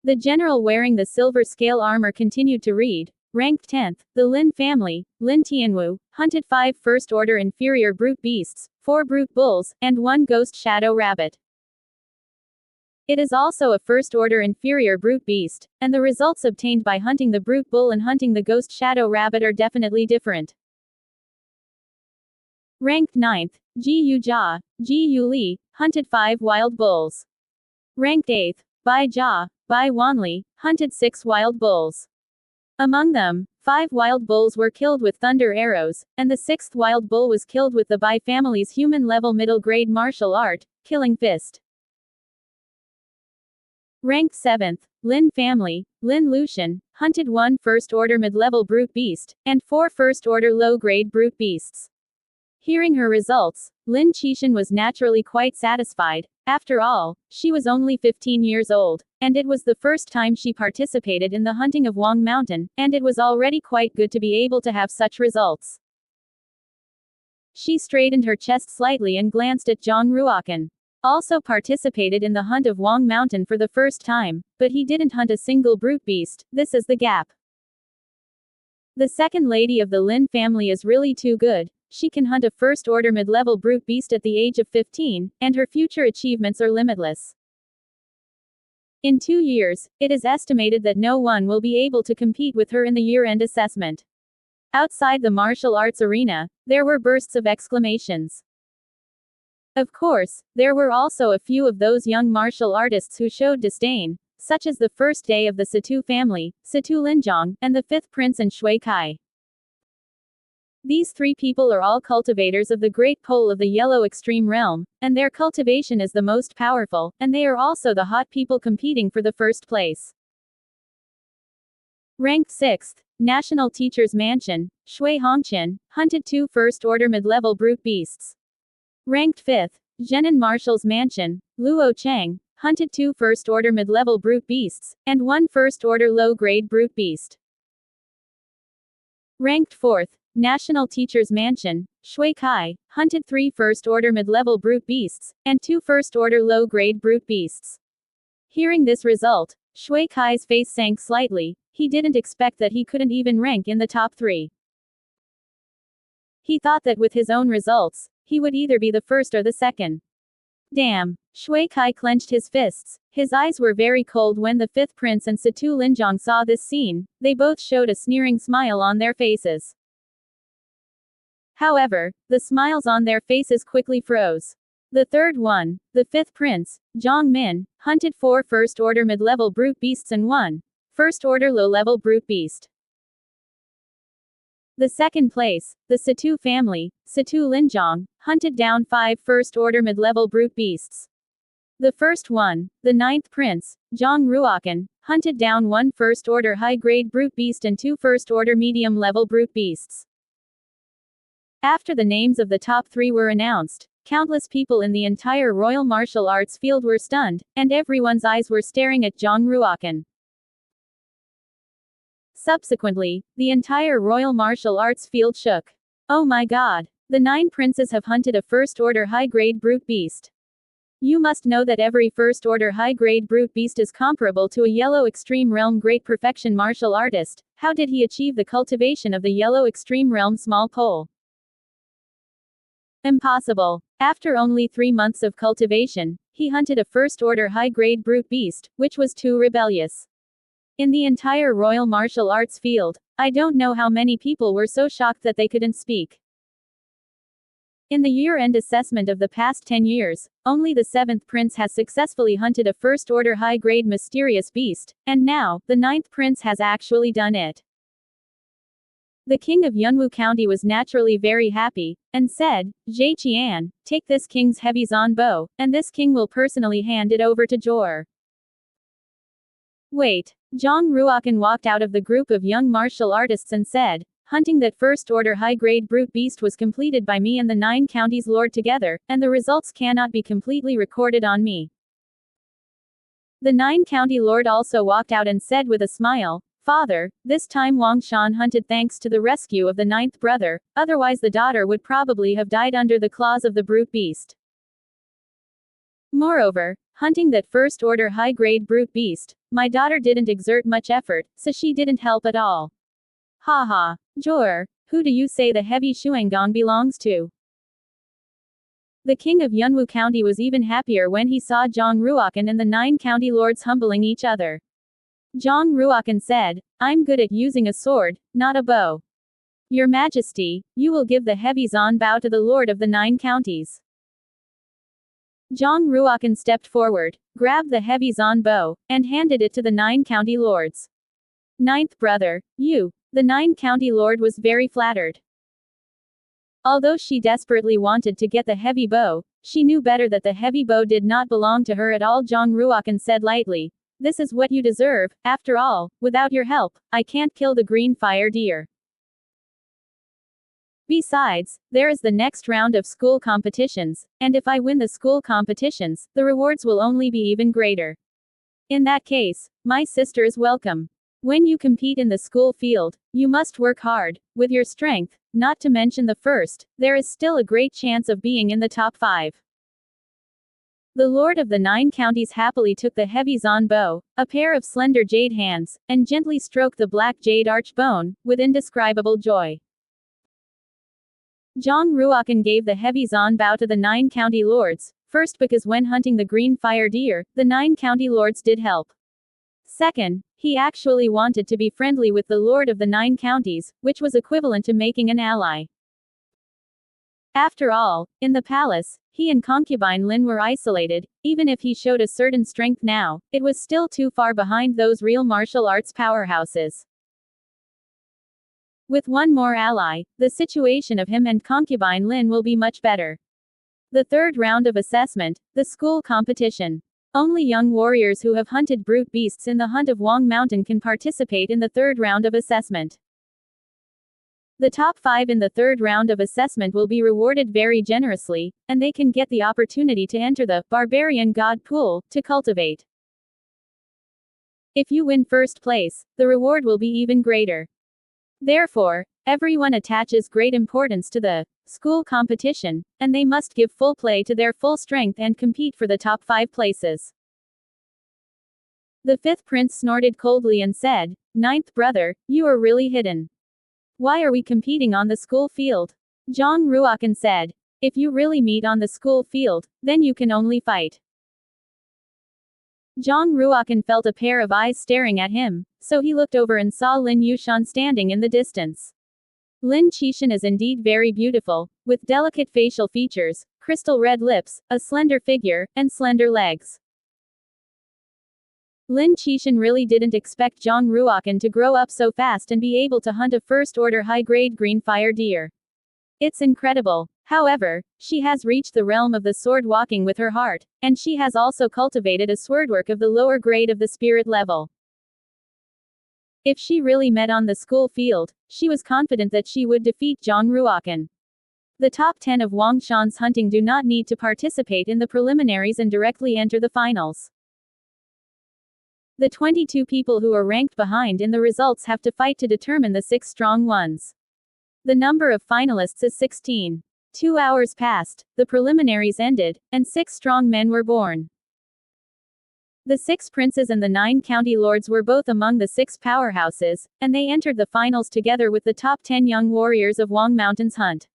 The general wearing the silver scale armor continued to read, ranked 10th, the Lin family, Lin Tianwu, hunted 5 first-order inferior brute beasts, 4 brute bulls, and 1 ghost shadow rabbit. It is also a first-order inferior brute beast, and the results obtained by hunting the brute bull and hunting the ghost shadow rabbit are definitely different. Ranked 9th, Ji Yu Jia, Ji Yu Li, hunted 5 wild bulls. Ranked 8th, Bai Jia, Bai Wanli, hunted 6 wild bulls. Among them, 5 wild bulls were killed with thunder arrows, and the 6th wild bull was killed with the Bai family's human-level middle-grade martial art, Killing Fist. Ranked 7th, Lin family, Lin Lucian, hunted 1 first-order mid-level brute beast, and 4 first-order low-grade brute beasts. Hearing her results, Lin Qishan was naturally quite satisfied. After all, she was only 15 years old, and it was the first time she participated in the hunting of Wong Mountain, and it was already quite good to be able to have such results. She straightened her chest slightly and glanced at Zhang Ruokan. Also participated in the hunt of Wong Mountain for the first time, but he didn't hunt a single brute beast. This is the gap. The second lady of the Lin family is really too good. She can hunt a first-order mid-level brute beast at the age of 15, and her future achievements are limitless. In 2 years, it is estimated that no one will be able to compete with her in the year-end assessment. Outside the martial arts arena, there were bursts of exclamations. Of course, there were also a few of those young martial artists who showed disdain, such as the first day of the Situ family, Situ Linzhong, and the fifth prince and Shui Kai. These 3 people are all cultivators of the great pole of the Yellow Extreme Realm, and their cultivation is the most powerful, and they are also the hot people competing for the first place. Ranked 6th, National Teacher's Mansion, Shui Hongqian, hunted 2 first-order mid-level brute beasts. Ranked 5th, Zhenan Marshal's Mansion, Luo Cheng, hunted 2 first-order mid-level brute beasts, and 1 first-order low-grade brute beast. Ranked 4th, National Teacher's Mansion, Shui Kai, hunted 3 first-order mid-level brute beasts, and 2 first-order low-grade brute beasts. Hearing this result, Shui Kai's face sank slightly. He didn't expect that he couldn't even rank in the top 3. He thought that with his own results, he would either be the first or the second. Damn! Shui Kai clenched his fists. His eyes were very cold when the fifth prince and Situ Linzhong saw this scene. They both showed a sneering smile on their faces. However, the smiles on their faces quickly froze. The third one, the fifth prince, Zhang Min, hunted 4 first-order mid-level brute beasts and 1 first-order low-level brute beast. The second place, the Situ family, Situ Linzhong, hunted down 5 first-order mid-level brute beasts. The first one, the 9th prince, Zhang Ruokan, hunted down 1 first-order high-grade brute beast and 2 first-order medium-level brute beasts. After the names of the top 3 were announced, countless people in the entire royal martial arts field were stunned, and everyone's eyes were staring at Zhang Ruokan. Subsequently, the entire royal martial arts field shook. Oh my god! The 9 princes have hunted a first-order high-grade brute beast. You must know that every first-order high-grade brute beast is comparable to a Yellow Extreme Realm Great Perfection martial artist. How did he achieve the cultivation of the Yellow Extreme Realm small pole? Impossible. After only 3 months of cultivation, he hunted a first-order high-grade brute beast, which was too rebellious. In the entire royal martial arts field, I don't know how many people were so shocked that they couldn't speak. In the year-end assessment of the past 10 years, only the 7th prince has successfully hunted a first-order high-grade mysterious beast, and now, the 9th prince has actually done it. The king of Yunwu County was naturally very happy, and said, Zhe Qian, take this king's heavy zan bow, and this king will personally hand it over to Jor. Wait. Zhang Ruokan walked out of the group of young martial artists and said, hunting that first-order high-grade brute beast was completed by me and the 9 counties lord together, and the results cannot be completely recorded on me. The 9 county lord also walked out and said with a smile, Father, this time Wang Shan hunted thanks to the rescue of the 9th brother, otherwise the daughter would probably have died under the claws of the brute beast. Moreover, hunting that first-order high-grade brute beast, my daughter didn't exert much effort, so she didn't help at all. Haha. Jor, who do you say the heavy Shuangong belongs to? The king of Yunwu County was even happier when he saw Zhang Ruokan and the 9 county lords humbling each other. Zhang Ruokan said, I'm good at using a sword, not a bow. Your Majesty, you will give the heavy zan bow to the lord of the 9 counties. Zhang Ruokan stepped forward, grabbed the heavy zan bow, and handed it to the 9 county lords. 9th brother, you. The 9 county lord was very flattered. Although she desperately wanted to get the heavy bow, she knew better that the heavy bow did not belong to her at all. Zhang Ruokan said lightly, This is what you deserve. After all, without your help, I can't kill the green fire deer. Besides, there is the next round of school competitions, and if I win the school competitions, the rewards will only be even greater. In that case, my sister is welcome. When you compete in the school field, you must work hard, with your strength, not to mention the first, there is still a great chance of being in the top 5. The Lord of the 9 Counties happily took the heavy Zon bow, a pair of slender jade hands, and gently stroked the black jade arch bone, with indescribable joy. Zhang Ruokan gave the heavy Zon bow to the 9 county lords, first because when hunting the green fire deer, the 9 county lords did help. Second, he actually wanted to be friendly with the Lord of the 9 counties, which was equivalent to making an ally. After all, in the palace, he and concubine Lin were isolated. Even if he showed a certain strength now, it was still too far behind those real martial arts powerhouses. With one more ally, the situation of him and concubine Lin will be much better. The third round of assessment, the school competition. Only young warriors who have hunted brute beasts in the hunt of Wong Mountain can participate in the third round of assessment. The top 5 in the third round of assessment will be rewarded very generously, and they can get the opportunity to enter the Barbarian God Pool to cultivate. If you win first place, the reward will be even greater. Therefore, everyone attaches great importance to the school competition, and they must give full play to their full strength and compete for the top 5 places. The 5th prince snorted coldly and said, "Ninth brother, you are really hidden. Why are we competing on the school field?" Zhang Ruokan said, "If you really meet on the school field, then you can only fight." Zhang Ruokan felt a pair of eyes staring at him, so he looked over and saw Lin Yushan standing in the distance. Lin Qishan is indeed very beautiful, with delicate facial features, crystal red lips, a slender figure, and slender legs. Lin Qishan really didn't expect Zhang Ruokan to grow up so fast and be able to hunt a first-order high-grade green fire deer. It's incredible. However, she has reached the realm of the sword walking with her heart, and she has also cultivated a swordwork of the lower grade of the spirit level. If she really met on the school field, she was confident that she would defeat Zhang Ruokan. The top 10 of Wang Shan's hunting do not need to participate in the preliminaries and directly enter the finals. The 22 people who are ranked behind in the results have to fight to determine the 6 strong ones. The number of finalists is 16. 2 hours passed, the preliminaries ended, and 6 strong men were born. The 6 princes and the 9 county lords were both among the 6 powerhouses, and they entered the finals together with the top 10 young warriors of Wong Mountain's hunt.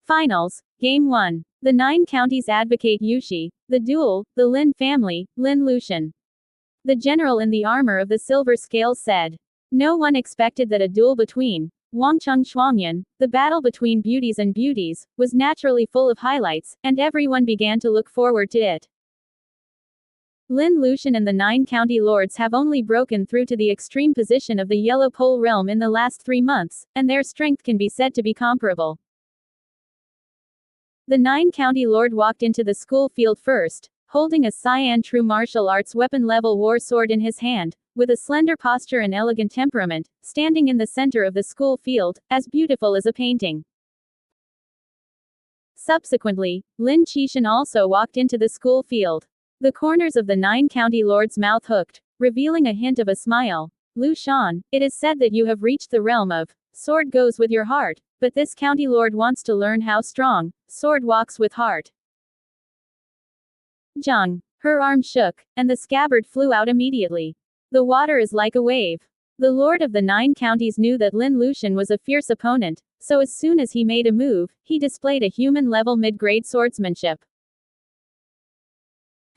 Finals, Game 1. The 9 counties advocate Yushi, the duel, the Lin family, Lin Lushan. The general in the armor of the silver scales said. No one expected that a duel between Wangcheng Shuangyan, the battle between beauties and beauties, was naturally full of highlights, and everyone began to look forward to it. Lin Lushan and the 9 county lords have only broken through to the extreme position of the Yellow Pole realm in the last 3 months, and their strength can be said to be comparable. The 9 county lord walked into the school field first, holding a cyan true martial arts weapon level war sword in his hand, with a slender posture and elegant temperament, standing in the center of the school field, as beautiful as a painting. Subsequently, Lin Qishan also walked into the school field. The corners of the 9 county lord's mouth hooked, revealing a hint of a smile. Lu Shan, it is said that you have reached the realm of sword goes with your heart, but this county lord wants to learn how strong sword walks with heart. Zhang. Her arm shook, and the scabbard flew out immediately. The water is like a wave. The lord of the 9 counties knew that Lin Lushan was a fierce opponent, so as soon as he made a move, he displayed a human-level mid-grade swordsmanship.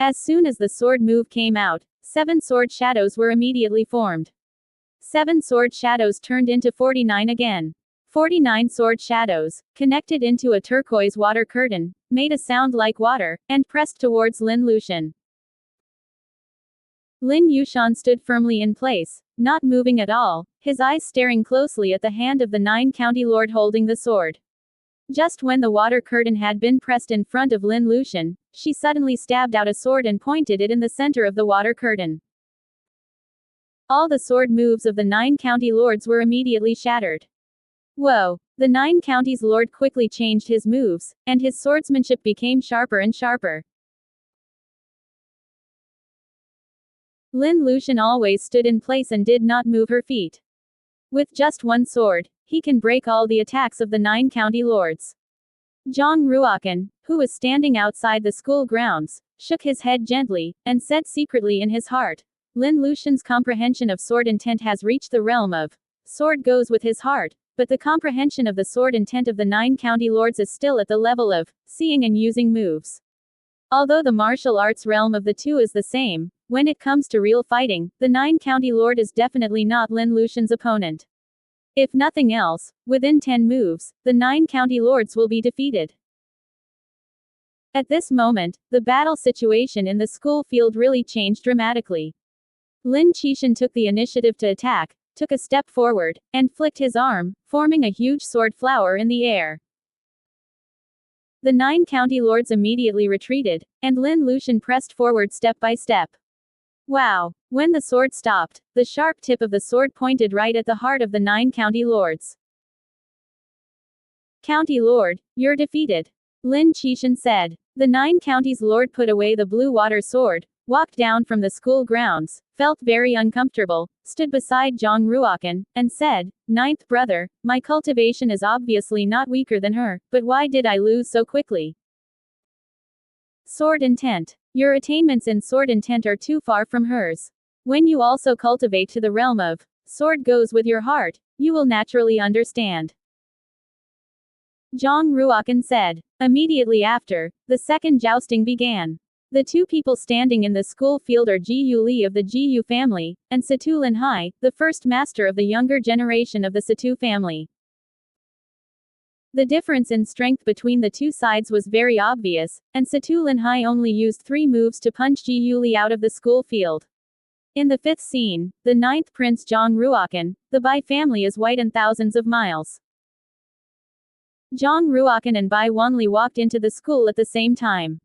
As soon as the sword move came out, 7 sword shadows were immediately formed. 7 sword shadows turned into 49 again. 49 sword shadows, connected into a turquoise water curtain, made a sound like water, and pressed towards Lin Lushan. Lin Yushan stood firmly in place, not moving at all, his eyes staring closely at the hand of the 9 county lord holding the sword. Just when the water curtain had been pressed in front of Lin Lushan, she suddenly stabbed out a sword and pointed it in the center of the water curtain. All the sword moves of the 9 county lords were immediately shattered. Whoa! The 9 counties lord quickly changed his moves, and his swordsmanship became sharper and sharper. Lin Lushan always stood in place and did not move her feet. With just one sword, he can break all the attacks of the 9 county lords. Zhang Ruokan, who was standing outside the school grounds, shook his head gently, and said secretly in his heart, Lin Lushan's comprehension of sword intent has reached the realm of sword goes with his heart, but the comprehension of the sword intent of the 9 county lords is still at the level of seeing and using moves. Although the martial arts realm of the two is the same, when it comes to real fighting, the 9 county lord is definitely not Lin Lushan's opponent. If nothing else, within 10 moves, the 9 county lords will be defeated. At this moment, the battle situation in the school field really changed dramatically. Lin Qishan took the initiative to attack, took a step forward, and flicked his arm, forming a huge sword flower in the air. The 9 county lords immediately retreated, and Lin Lushan pressed forward step by step. Wow! When the sword stopped, the sharp tip of the sword pointed right at the heart of the 9 county lords. County Lord, you're defeated. Lin Qishan said. The 9 counties lord put away the blue water sword, walked down from the school grounds, felt very uncomfortable, stood beside Zhang Ruokan, and said, Ninth brother, my cultivation is obviously not weaker than her, but why did I lose so quickly? Sword intent. Your attainments in sword intent are too far from hers. When you also cultivate to the realm of sword goes with your heart, you will naturally understand. Zhang Ruokan said. Immediately after, the second jousting began. The 2 people standing in the school field are Ji Yuli of the Ji Yu family, and Situ Linhai, the first master of the younger generation of the Situ family. The difference in strength between the 2 sides was very obvious, and Situ Linhai only used 3 moves to punch Ji Yuli out of the school field. In the 5th scene, the 9th prince Zhang Ruokan, the Bai family is white and thousands of miles. Zhang Ruokan and Bai Wanli walked into the school at the same time.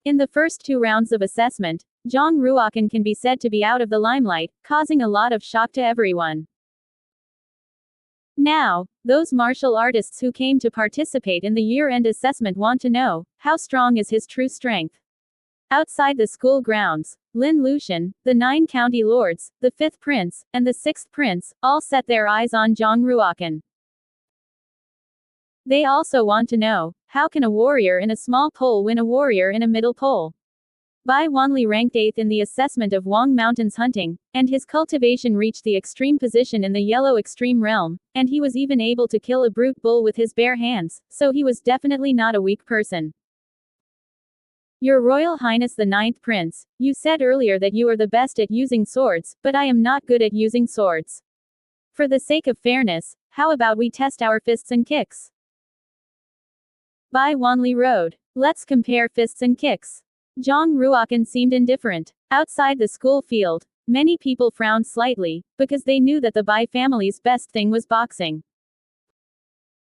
In the first 2 rounds of assessment, Zhang Ruokan can be said to be out of the limelight, causing a lot of shock to everyone. Now, those martial artists who came to participate in the year-end assessment want to know, how strong is his true strength? Outside the school grounds, Lin Lushan, the 9 county lords, the 5th prince, and the 6th prince, all set their eyes on Zhang Ruokan. They also want to know, how can a warrior in a small pole win a warrior in a middle pole? Bai Wanli ranked 8th in the assessment of Wang Mountain's hunting, and his cultivation reached the extreme position in the yellow extreme realm, and he was even able to kill a brute bull with his bare hands, so he was definitely not a weak person. Your Royal Highness the 9th Prince, you said earlier that you are the best at using swords, but I am not good at using swords. For the sake of fairness, how about we test our fists and kicks? Bai Wanli rode. Let's compare fists and kicks. Zhang Ruokan seemed indifferent. Outside the school field, many people frowned slightly, because they knew that the Bai family's best thing was boxing.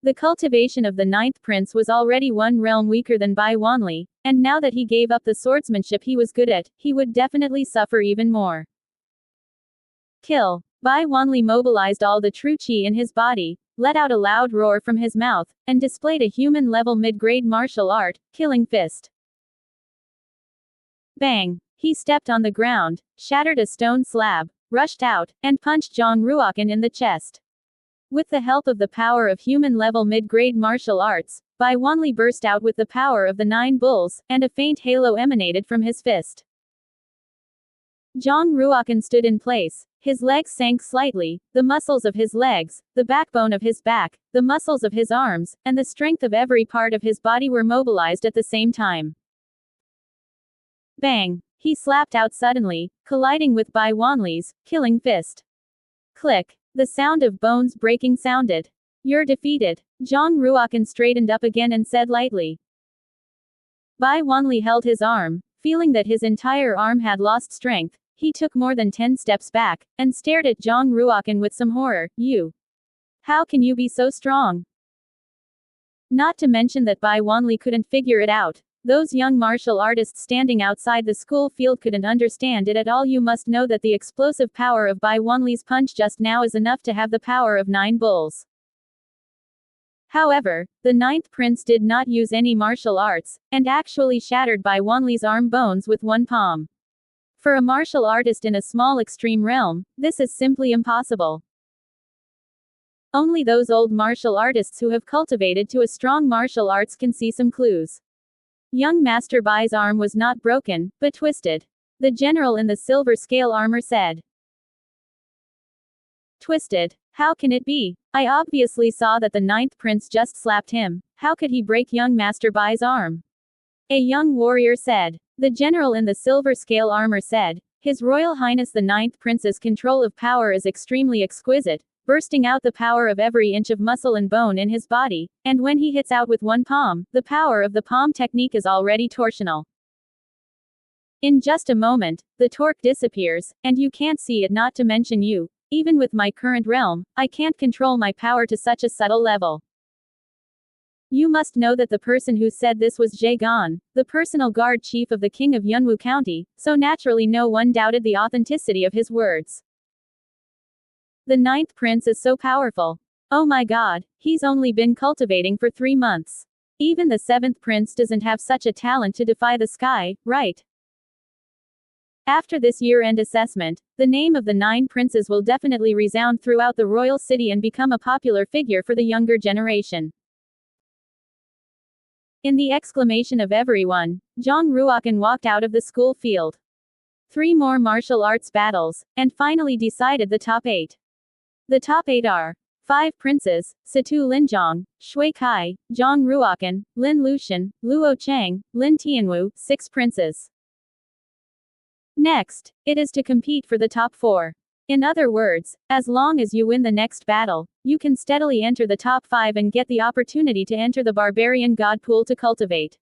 The cultivation of the 9th prince was already 1 realm weaker than Bai Wanli, and now that he gave up the swordsmanship he was good at, he would definitely suffer even more. Kill. Bai Wanli mobilized all the true qi in his body, let out a loud roar from his mouth, and displayed a human-level mid-grade martial art, killing fist. Bang! He stepped on the ground, shattered a stone slab, rushed out, and punched Zhang Ruokan in the chest. With the help of the power of human-level mid-grade martial arts, Bai Wanli burst out with the power of the 9 bulls, and a faint halo emanated from his fist. Zhang Ruokan stood in place. His legs sank slightly, the muscles of his legs, the backbone of his back, the muscles of his arms, and the strength of every part of his body were mobilized at the same time. Bang! He slapped out suddenly, colliding with Bai Wanli's killing fist. Click! The sound of bones breaking sounded. You're defeated. Zhang Ruokan straightened up again and said lightly. Bai Wanli held his arm, feeling that his entire arm had lost strength. He took more than 10 steps back, and stared at Zhang Ruokan with some horror. You. How can you be so strong? Not to mention that Bai Wanli couldn't figure it out. Those young martial artists standing outside the school field couldn't understand it at all. You must know that the explosive power of Bai Wanli's punch just now is enough to have the power of 9 bulls. However, the 9th prince did not use any martial arts, and actually shattered Bai Wanli's arm bones with one palm. For a martial artist in a small extreme realm, this is simply impossible. Only those old martial artists who have cultivated to a strong martial arts can see some clues. Young Master Bai's arm was not broken, but twisted. The general in the silver scale armor said. Twisted? How can it be? I obviously saw that the 9th prince just slapped him. How could he break young Master Bai's arm? A young warrior said. The general in the silver scale armor said, His Royal Highness the 9th prince's control of power is extremely exquisite, bursting out the power of every inch of muscle and bone in his body, and when he hits out with one palm, the power of the palm technique is already torsional. In just a moment, the torque disappears, and you can't see it. Not to mention you. Even with my current realm, I can't control my power to such a subtle level. You must know that the person who said this was Zhe Gan, the personal guard chief of the king of Yunwu County, so naturally no one doubted the authenticity of his words. The 9th prince is so powerful. Oh my god, he's only been cultivating for 3 months. Even the 7th prince doesn't have such a talent to defy the sky, right? After this year-end assessment, the name of the 9 princes will definitely resound throughout the royal city and become a popular figure for the younger generation. In the exclamation of everyone, Zhang Ruokan walked out of the school field. 3 more martial arts battles, and finally decided the top 8. The top 8 are 5 princes, Situ Linzhong, Shui Kai, Zhang Ruokan, Lin Luxian, Luo Cheng, Lin Tianwu, 6 princes. Next, it is to compete for the top 4. In other words, as long as you win the next battle, you can steadily enter the top 5 and get the opportunity to enter the barbarian god pool to cultivate.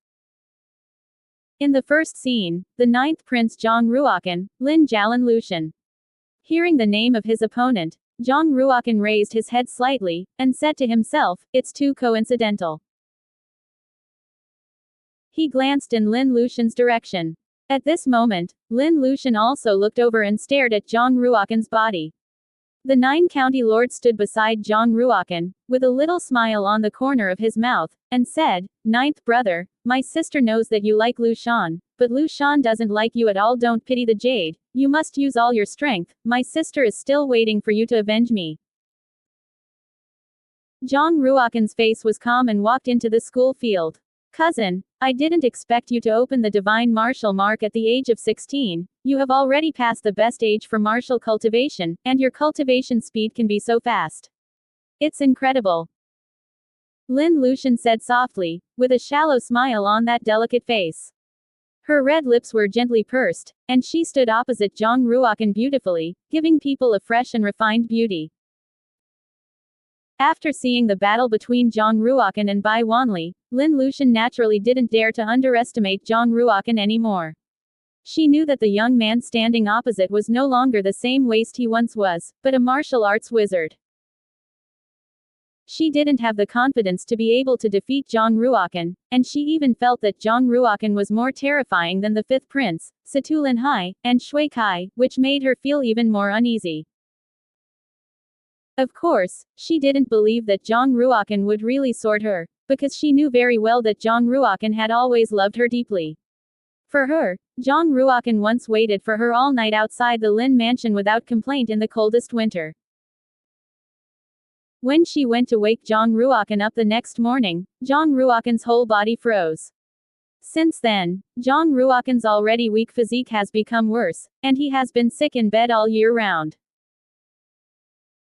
In the first scene, the 9th prince Zhang Ruokan, Lin Jialin Luxian. Hearing the name of his opponent, Zhang Ruokan raised his head slightly, and said to himself, it's too coincidental. He glanced in Lin Luxian's direction. At this moment, Lin Luxian also looked over and stared at Zhang Ruokan's body. The 9 county lord stood beside Zhang Ruokan, with a little smile on the corner of his mouth, and said, 9th brother, my sister knows that you like Lu Shan, but Lu Shan doesn't like you at all. Don't pity the jade, you must use all your strength, my sister is still waiting for you to avenge me. Zhang Ruokan's face was calm and walked into the school field. Cousin, I didn't expect you to open the divine martial mark at the age of 16, you have already passed the best age for martial cultivation, and your cultivation speed can be so fast. It's incredible. Lin Luxian said softly, with a shallow smile on that delicate face. Her red lips were gently pursed, and she stood opposite Zhang Ruokan beautifully, giving people a fresh and refined beauty. After seeing the battle between Zhang Ruokan and Bai Wanli, Lin Luxian naturally didn't dare to underestimate Zhang Ruokan anymore. She knew that the young man standing opposite was no longer the same waste he once was, but a martial arts wizard. She didn't have the confidence to be able to defeat Zhang Ruokan, and she even felt that Zhang Ruokan was more terrifying than the 5th prince, Situ Linhai, and Shui Kai, which made her feel even more uneasy. Of course, she didn't believe that Zhang Ruokan would really sword her, because she knew very well that Zhang Ruokan had always loved her deeply. For her, Zhang Ruokan once waited for her all night outside the Lin mansion without complaint in the coldest winter. When she went to wake Zhang Ruokan up the next morning, Zhang Ruokan's whole body froze. Since then, Zhang Ruokan's already weak physique has become worse, and he has been sick in bed all year round.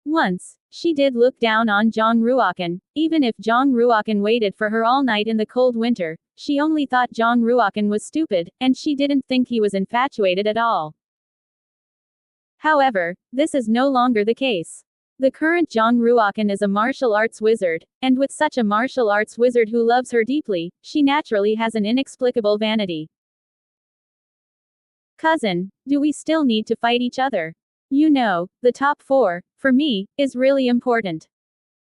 Once, she did look down on Zhang Ruokan. Even if Zhang Ruokan waited for her all night in the cold winter, she only thought Zhang Ruokan was stupid, and she didn't think he was infatuated at all. However, this is no longer the case. The current Zhang Ruokan is a martial arts wizard, and with such a martial arts wizard who loves her deeply, she naturally has an inexplicable vanity. Cousin, do we still need to fight each other? You know, the top 4, for me, is really important.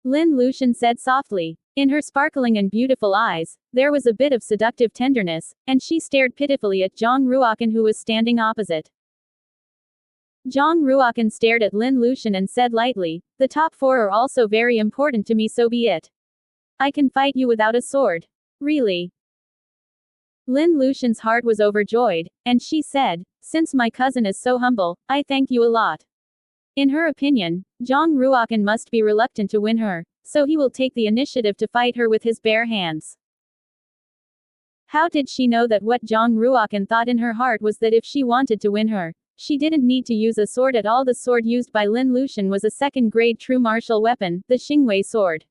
Lin Luxian said softly. In her sparkling and beautiful eyes, there was a bit of seductive tenderness, and she stared pitifully at Zhang Ruokan, who was standing opposite. Zhang Ruokan stared at Lin Lushan and said lightly, "The top four are also very important to me, so be it. I can fight you without a sword." "Really?" Lin Lushan's heart was overjoyed, and she said, "Since my cousin is so humble, I thank you a lot." In her opinion, Zhang Ruokan must be reluctant to win her, so he will take the initiative to fight her with his bare hands. How did she know that what Zhang Ruokan thought in her heart was that if she wanted to win her, she didn't need to use a sword at all? The sword used by Lin Lushan was a second-grade true martial weapon, the Xingwei sword.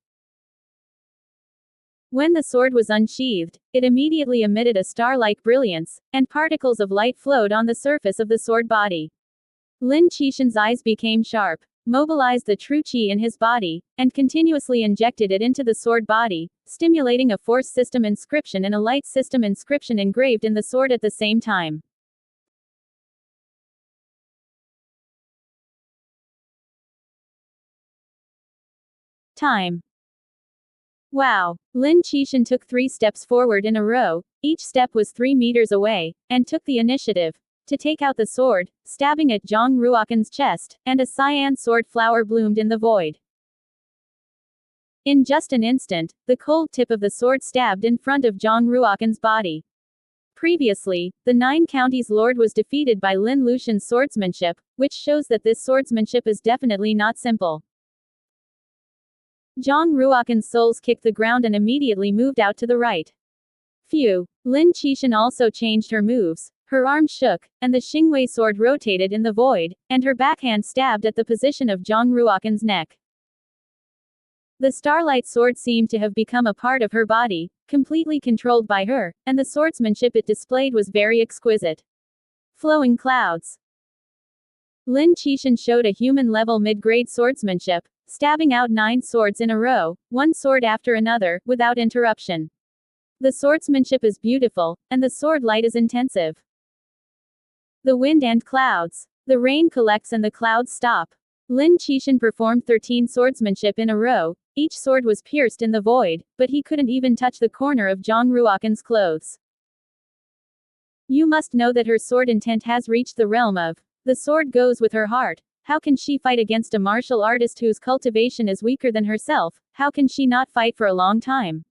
When the sword was unsheathed, it immediately emitted a star-like brilliance, and particles of light flowed on the surface of the sword body. Lin Qishan's eyes became sharp, mobilized the true qi in his body, and continuously injected it into the sword body, stimulating a force system inscription and a light system inscription engraved in the sword at the same time. Time. Wow! Lin Qishan took 3 steps forward in a row, each step was 3 meters away, and took the initiative to take out the sword, stabbing at Zhang Ruokan's chest, and a cyan sword flower bloomed in the void. In just an instant, the cold tip of the sword stabbed in front of Zhang Ruokan's body. Previously, the 9 counties lord was defeated by Lin Lushan's swordsmanship, which shows that this swordsmanship is definitely not simple. Zhang Ruokan's soles kicked the ground and immediately moved out to the right. Phew! Lin Qishan also changed her moves. Her arm shook, and the Xingwei sword rotated in the void, and her backhand stabbed at the position of Zhang Ruokan's neck. The starlight sword seemed to have become a part of her body, completely controlled by her, and the swordsmanship it displayed was very exquisite. Flowing clouds. Lin Qishan showed a human-level mid-grade swordsmanship, stabbing out 9 swords in a row, one sword after another, without interruption. The swordsmanship is beautiful, and the sword light is intensive. The wind and clouds. The rain collects and the clouds stop. Lin Qishan performed 13 swordsmanship in a row, each sword was pierced in the void, but he couldn't even touch the corner of Zhang Ruokan's clothes. You must know that her sword intent has reached the realm of, the sword goes with her heart. How can she fight against a martial artist whose cultivation is weaker than herself? How can she not fight for a long time?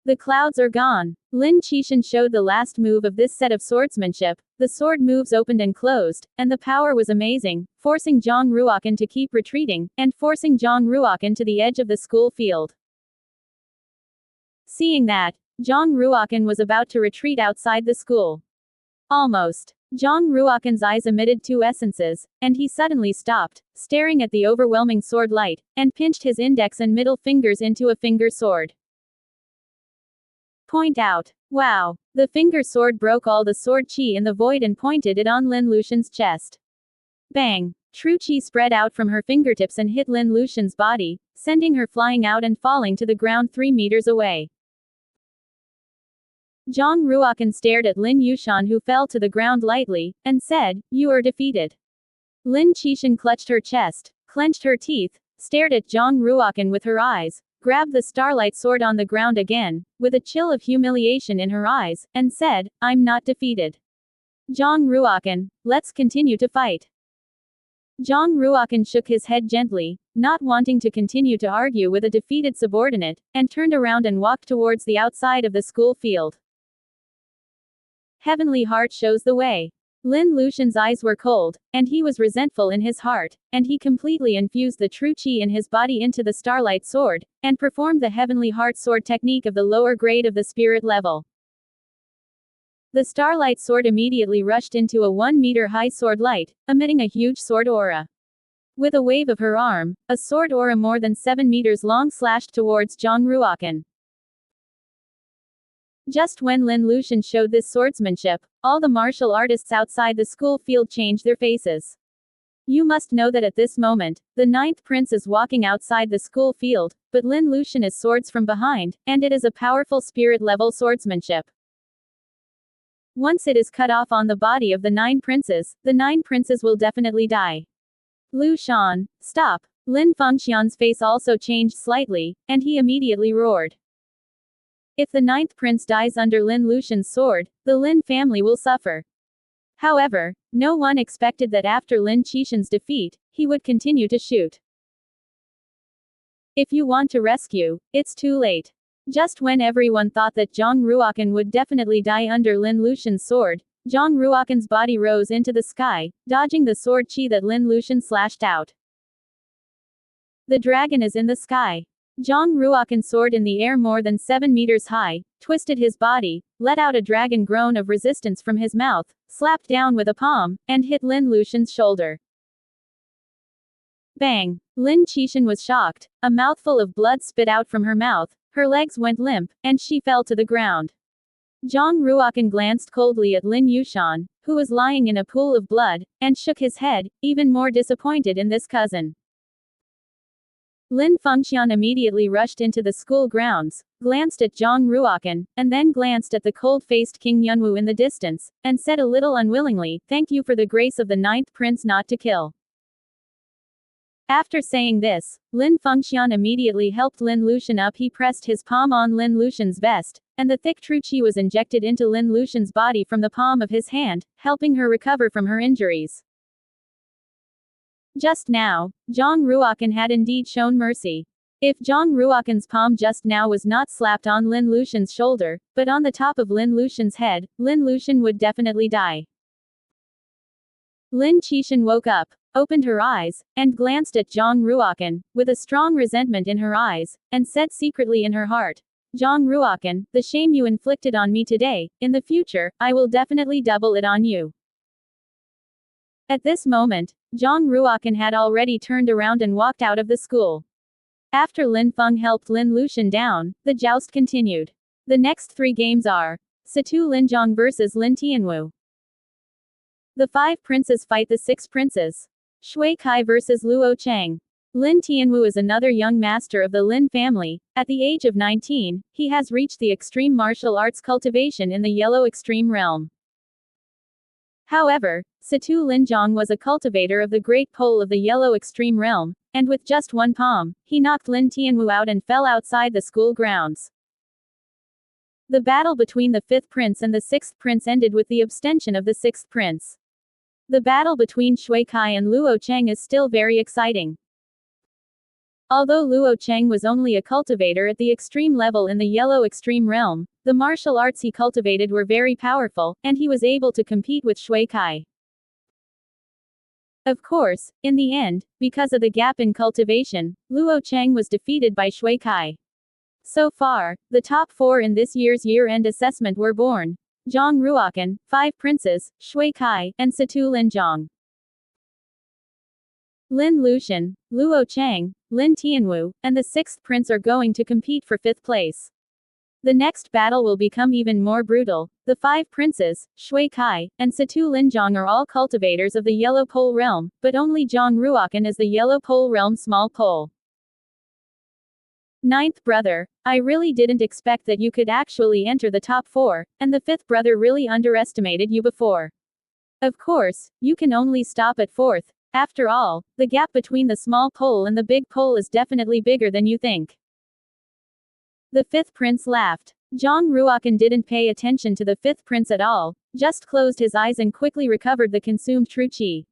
The clouds are gone. Lin Qishan showed the last move of this set of swordsmanship. The sword moves opened and closed, and the power was amazing, forcing Zhang Ruokan to keep retreating, and forcing Zhang Ruokan to the edge of the school field. Seeing that, Zhang Ruokan was about to retreat outside the school. Almost. Zhang Ruokan's eyes emitted 2 essences, and he suddenly stopped, staring at the overwhelming sword light, and pinched his index and middle fingers into a finger sword. Point out. Wow! The finger sword broke all the sword qi in the void and pointed it on Lin Lushan's chest. Bang! True qi spread out from her fingertips and hit Lin Lushan's body, sending her flying out and falling to the ground 3 meters away. Zhang Ruokan stared at Lin Yushan, who fell to the ground lightly, and said, "You are defeated." Lin Qishan clutched her chest, clenched her teeth, stared at Zhang Ruokan with her eyes, grabbed the starlight sword on the ground again, with a chill of humiliation in her eyes, and said, "I'm not defeated. Zhang Ruokan, let's continue to fight." Zhang Ruokan shook his head gently, not wanting to continue to argue with a defeated subordinate, and turned around and walked towards the outside of the school field. Heavenly Heart shows the way. Lin Lushan's eyes were cold, and he was resentful in his heart, and he completely infused the true qi in his body into the starlight sword, and performed the Heavenly Heart sword technique of the lower grade of the spirit level. The starlight sword immediately rushed into a 1-meter-high sword light, emitting a huge sword aura. With a wave of her arm, a sword aura more than 7 meters long slashed towards Zhang Ruokan. Just when Lin Lushan showed this swordsmanship, all the martial artists outside the school field changed their faces. You must know that at this moment, the 9th prince is walking outside the school field, but Lin Lushan is swords from behind, and it is a powerful spirit-level swordsmanship. Once it is cut off on the body of the 9 princes will definitely die. Lushan, stop! Lin Fengxian's face also changed slightly, and he immediately roared. If the ninth prince dies under Lin Lushan's sword, the Lin family will suffer. However, no one expected that after Lin Qishan's defeat, he would continue to shoot. If you want to rescue, it's too late. Just when everyone thought that Zhang Ruokan would definitely die under Lin Lushan's sword, Zhang Ruokan's body rose into the sky, dodging the sword qi that Lin Lushan slashed out. The dragon is in the sky. Zhang Ruokan's sword in the air more than 7 meters high, twisted his body, let out a dragon groan of resistance from his mouth, slapped down with a palm, and hit Lin Lushan's shoulder. Bang! Lin Qishan was shocked, a mouthful of blood spit out from her mouth, her legs went limp, and she fell to the ground. Zhang Ruokan glanced coldly at Lin Yushan, who was lying in a pool of blood, and shook his head, even more disappointed in this cousin. Lin Fengxian immediately rushed into the school grounds, glanced at Zhang Ruokan, and then glanced at the cold-faced King Yunwu in the distance, and said a little unwillingly, "Thank you for the grace of the ninth prince not to kill." After saying this, Lin Fengxian immediately helped Lin Lushan up. He pressed his palm on Lin Lushan's vest, and the thick true qi was injected into Lin Lushan's body from the palm of his hand, helping her recover from her injuries. Just now, Zhang Ruokan had indeed shown mercy. If Zhang Ruokan's palm just now was not slapped on Lin Lushan's shoulder, but on the top of Lin Lushan's head, Lin Lushan would definitely die. Lin Qishan woke up, opened her eyes, and glanced at Zhang Ruokan, with a strong resentment in her eyes, and said secretly in her heart, "Zhang Ruokan, the shame you inflicted on me today, in the future, I will definitely double it on you." At this moment, Zhang Ruokan had already turned around and walked out of the school. After Lin Feng helped Lin Lushan down, the joust continued. The next 3 games are Situ Linzhong vs Lin Tianwu. The 5 princes fight the 6 princes. Shui Kai vs Luo Cheng. Lin Tianwu is another young master of the Lin family. At the age of 19, he has reached the extreme martial arts cultivation in the Yellow Extreme realm. However, Situ Linzhong was a cultivator of the Great Pole of the Yellow Extreme realm, and with just one palm, he knocked Lin Tianwu out and fell outside the school grounds. The battle between the 5th prince and the 6th prince ended with the abstention of the 6th prince. The battle between Shui Kai and Luo Cheng is still very exciting. Although Luo Cheng was only a cultivator at the extreme level in the Yellow Extreme realm, the martial arts he cultivated were very powerful, and he was able to compete with Shui Kai. Of course, in the end, because of the gap in cultivation, Luo Cheng was defeated by Shui Kai. So far, the top 4 in this year's year-end assessment were born: Zhang Ruokan, 5 princes, Shui Kai, and Situ Linzhong. Lin Lushan, Luo Cheng, Lin Tianwu, and the 6th prince are going to compete for 5th place. The next battle will become even more brutal. The 5 princes, Shui Kai, and Situ Linzhong are all cultivators of the Yellow Pole realm, but only Zhang Ruokan is the Yellow Pole realm small pole. 9th brother, I really didn't expect that you could actually enter the top 4, and the 5th brother really underestimated you before. Of course, you can only stop at 4th. After all, the gap between the small pole and the big pole is definitely bigger than you think. The 5th prince laughed. Zhang Ruokan didn't pay attention to the 5th prince at all, just closed his eyes and quickly recovered the consumed true qi.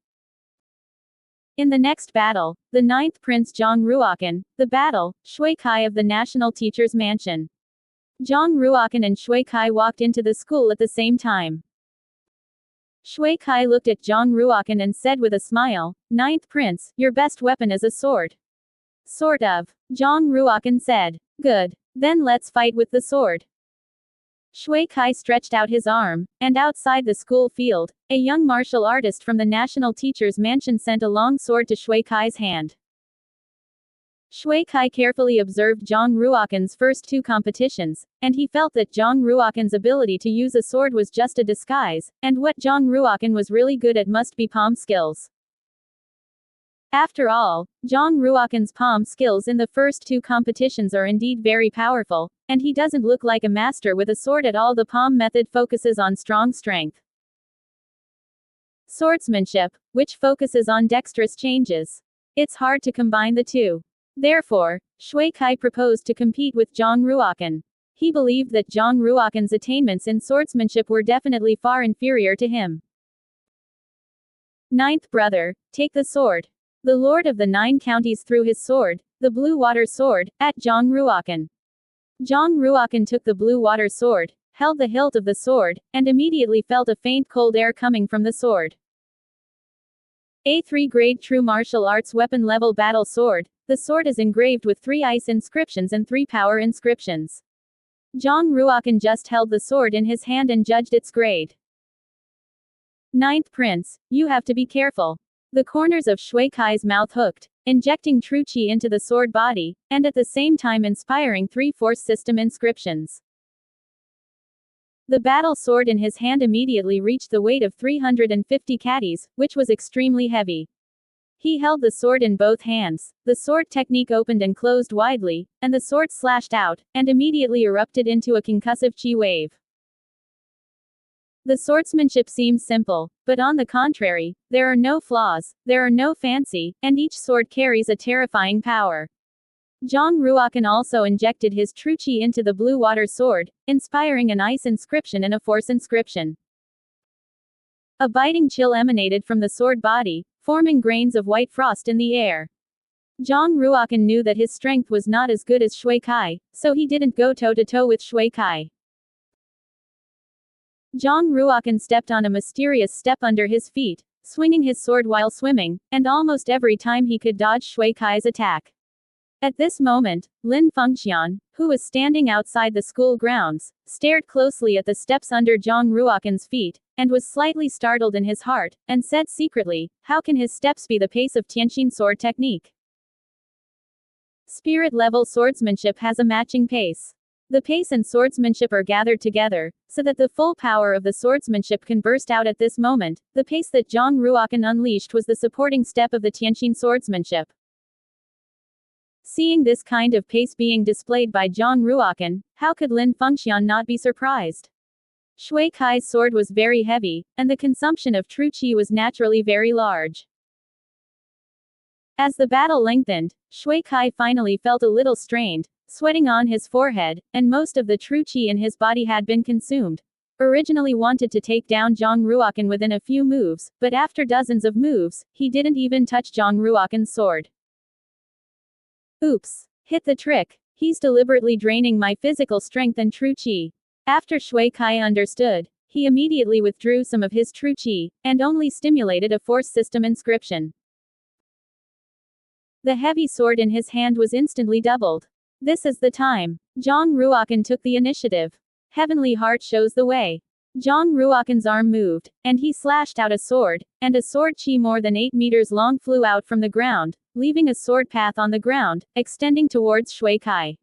In the next battle, the 9th prince Zhang Ruokan, the battle, Shui Kai of the National Teacher's Mansion. Zhang Ruokan and Shui Kai walked into the school at the same time. Shui Kai looked at Zhang Ruokan and said with a smile, "9th prince, your best weapon is a sword." Sort of. Zhang Ruokan said. Good. Then let's fight with the sword. Shui Kai stretched out his arm, and outside the school field, a young martial artist from the National Teacher's Mansion sent a long sword to Shui Kai's hand. Shui Kai carefully observed Zhang Ruokan's first 2 competitions, and he felt that Zhang Ruokan's ability to use a sword was just a disguise, and what Zhang Ruokan was really good at must be palm skills. After all, Zhang Ruokan's palm skills in the first 2 competitions are indeed very powerful, and he doesn't look like a master with a sword at all. The palm method focuses on strong strength. Swordsmanship, which focuses on dexterous changes. It's hard to combine the two. Therefore, Shui Kai proposed to compete with Zhang Ruokan. He believed that Zhang Ruokan's attainments in swordsmanship were definitely far inferior to him. Ninth brother, take the sword. The Lord of the Nine Counties threw his sword, the Blue Water Sword, at Zhang Ruokan. Zhang Ruokan took the Blue Water Sword, held the hilt of the sword, and immediately felt a faint cold air coming from the sword. A3 grade true martial arts weapon level battle sword. The sword is engraved with 3 ice inscriptions and 3 power inscriptions. Zhang Ruokan just held the sword in his hand and judged its grade. Ninth prince, you have to be careful. The corners of Shui Kai's mouth hooked, injecting true qi into the sword body, and at the same time inspiring 3 force system inscriptions. The battle sword in his hand immediately reached the weight of 350 catties, which was extremely heavy. He held the sword in both hands. The sword technique opened and closed widely, and the sword slashed out, and immediately erupted into a concussive qi wave. The swordsmanship seems simple, but on the contrary, there are no flaws, there are no fancy, and each sword carries a terrifying power. Zhang Ruokan also injected his true qi into the Blue Water Sword, inspiring an ice inscription and a force inscription. A biting chill emanated from the sword body, forming grains of white frost in the air. Zhang Ruokan knew that his strength was not as good as Shui Kai, so he didn't go toe-to-toe with Shui Kai. Zhang Ruokan stepped on a mysterious step under his feet, swinging his sword while swimming, and almost every time he could dodge Shui Kai's attack. At this moment, Lin Fengxian, who was standing outside the school grounds, stared closely at the steps under Zhang Ruokan's feet, and was slightly startled in his heart, and said secretly, how can his steps be the pace of Tianxin sword technique? Spirit-level swordsmanship has a matching pace. The pace and swordsmanship are gathered together, so that the full power of the swordsmanship can burst out at this moment. The pace that Zhang Ruokan unleashed was the supporting step of the Tianxin swordsmanship. Seeing this kind of pace being displayed by Zhang Ruokan, how could Lin Fengxian not be surprised? Shui Kai's sword was very heavy, and the consumption of true qi was naturally very large. As the battle lengthened, Shui Kai finally felt a little strained, sweating on his forehead, and most of the true qi in his body had been consumed. Originally wanted to take down Zhang Ruokan within a few moves, but after dozens of moves, he didn't even touch Zhang Ruokan's sword. Oops. Hit the trick. He's deliberately draining my physical strength and true qi. After Shui Kai understood, he immediately withdrew some of his true qi, and only stimulated a force system inscription. The heavy sword in his hand was instantly doubled. This is the time. Zhang Ruokan took the initiative. Heavenly Heart shows the way. Zhang Ruokan's arm moved, and he slashed out a sword, and a sword qi more than 8 meters long flew out from the ground, leaving a sword path on the ground, extending towards Shui Kai.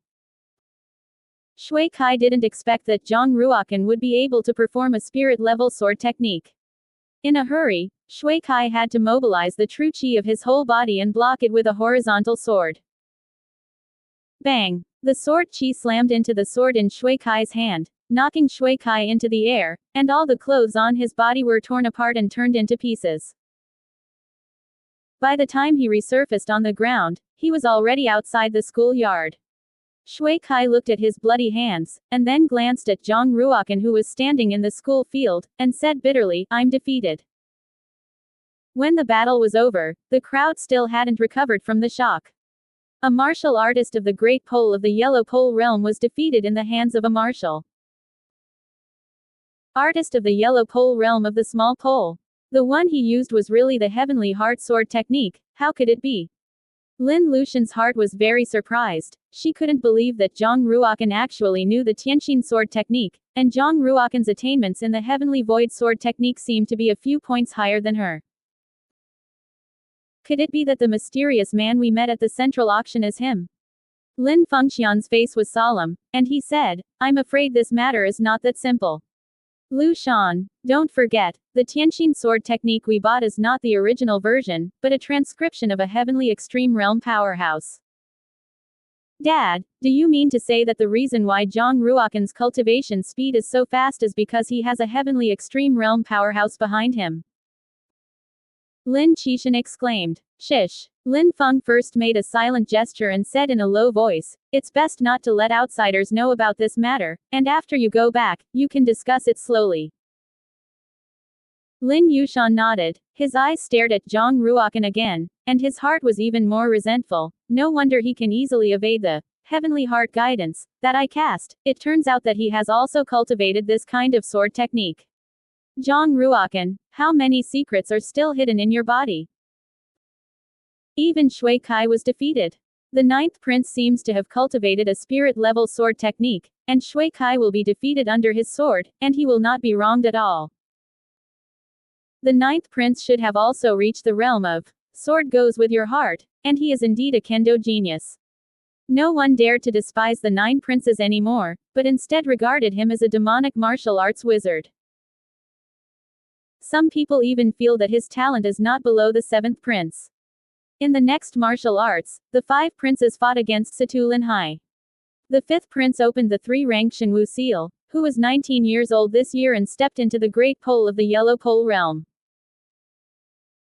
Shui Kai didn't expect that Zhang Ruokan would be able to perform a spirit-level sword technique. In a hurry, Shui Kai had to mobilize the true qi of his whole body and block it with a horizontal sword. Bang! The sword qi slammed into the sword in Shui Kai's hand, knocking Shui Kai into the air, and all the clothes on his body were torn apart and turned into pieces. By the time he resurfaced on the ground, he was already outside the schoolyard. Shui Kai looked at his bloody hands, and then glanced at Zhang Ruokan who was standing in the school field, and said bitterly, I'm defeated. When the battle was over, the crowd still hadn't recovered from the shock. A martial artist of the Great Pole of the Yellow Pole realm was defeated in the hands of a martial artist of the Yellow Pole realm of the Small Pole. The one he used was really the Heavenly Heart sword technique. How could it be? Lin Lucian's heart was very surprised. She couldn't believe that Zhang Ruokan actually knew the Tianxin sword technique, and Zhang Ruokan's attainments in the Heavenly Void sword technique seemed to be a few points higher than her. Could it be that the mysterious man we met at the central auction is him? Lin Fengxian's face was solemn, and he said, I'm afraid this matter is not that simple. Lu Shan, don't forget, the Tianxin sword technique we bought is not the original version, but a transcription of a heavenly extreme realm powerhouse. Dad, do you mean to say that the reason why Zhang Ruokan's cultivation speed is so fast is because he has a heavenly extreme realm powerhouse behind him? Lin Qishan exclaimed. Shish. Lin Feng first made a silent gesture and said in a low voice, "It's best not to let outsiders know about this matter, and after you go back, you can discuss it slowly." Lin Yushan nodded. His eyes stared at Zhang Ruokan again, and his heart was even more resentful. No wonder he can easily evade the heavenly heart guidance that I cast. It turns out that he has also cultivated this kind of sword technique. Zhang Ruokan, how many secrets are still hidden in your body? Even Shui Kai was defeated. The ninth prince seems to have cultivated a spirit-level sword technique, and Shui Kai will be defeated under his sword, and he will not be wronged at all. The ninth prince should have also reached the realm of sword goes with your heart, and he is indeed a kendo genius. No one dared to despise the nine princes anymore, but instead regarded him as a demonic martial arts wizard. Some people even feel that his talent is not below the seventh prince. In the next martial arts, the five princes fought against Situ Linhai. The fifth prince opened the three-rank Shenwu seal, who was 19 years old this year and stepped into the Great Pole of the Yellow Pole realm.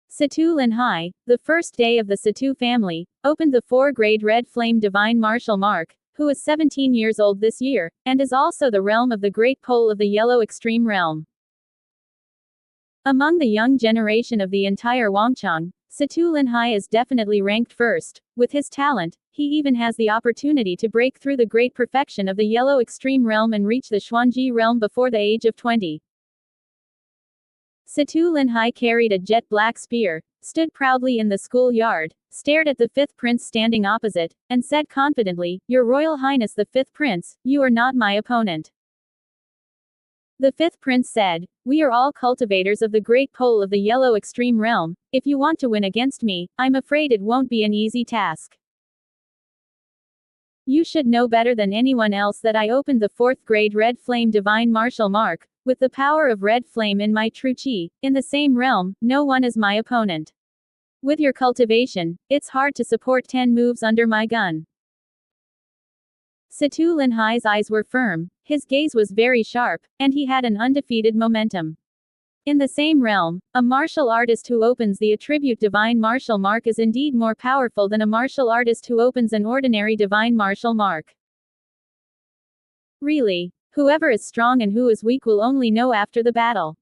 Situ Linhai, the first day of the Situ family, opened the 4-grade Red Flame Divine Martial Mark, who is 17 years old this year, and is also the realm of the Great Pole of the Yellow Extreme Realm. Among the young generation of the entire Wangchang, Situ Linhai is definitely ranked first. With his talent, he even has the opportunity to break through the great perfection of the Yellow Extreme Realm and reach the Xuanji realm before the age of 20. Situ Linhai carried a jet black spear, stood proudly in the schoolyard, stared at the fifth prince standing opposite, and said confidently, "Your Royal Highness the fifth prince, you are not my opponent." The fifth prince said, "We are all cultivators of the Great Pole of the Yellow Extreme Realm. If you want to win against me, I'm afraid it won't be an easy task. You should know better than anyone else that I opened the 4th grade Red Flame Divine Martial Mark, with the power of Red Flame in my true chi. In the same realm, no one is my opponent. With your cultivation, it's hard to support 10 moves under my gun." Situ Linhai's eyes were firm, his gaze was very sharp, and he had an undefeated momentum. In the same realm, a martial artist who opens the attribute Divine Martial Mark is indeed more powerful than a martial artist who opens an ordinary Divine Martial Mark. Really? Whoever is strong and who is weak will only know after the battle.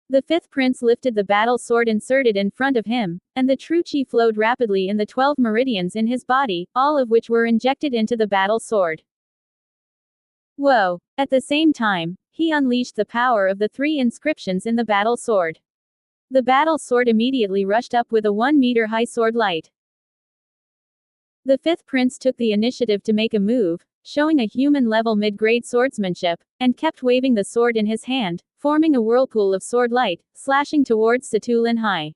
The fifth prince lifted the battle sword inserted in front of him, and the true chi flowed rapidly in the 12 meridians in his body, all of which were injected into the battle sword. Whoa! At the same time, he unleashed the power of the 3 inscriptions in the battle sword. The battle sword immediately rushed up with a 1-meter-high sword light. The fifth prince took the initiative to make a move, showing a human-level mid-grade swordsmanship, and kept waving the sword in his hand, forming a whirlpool of sword light, slashing towards Situ Linhai.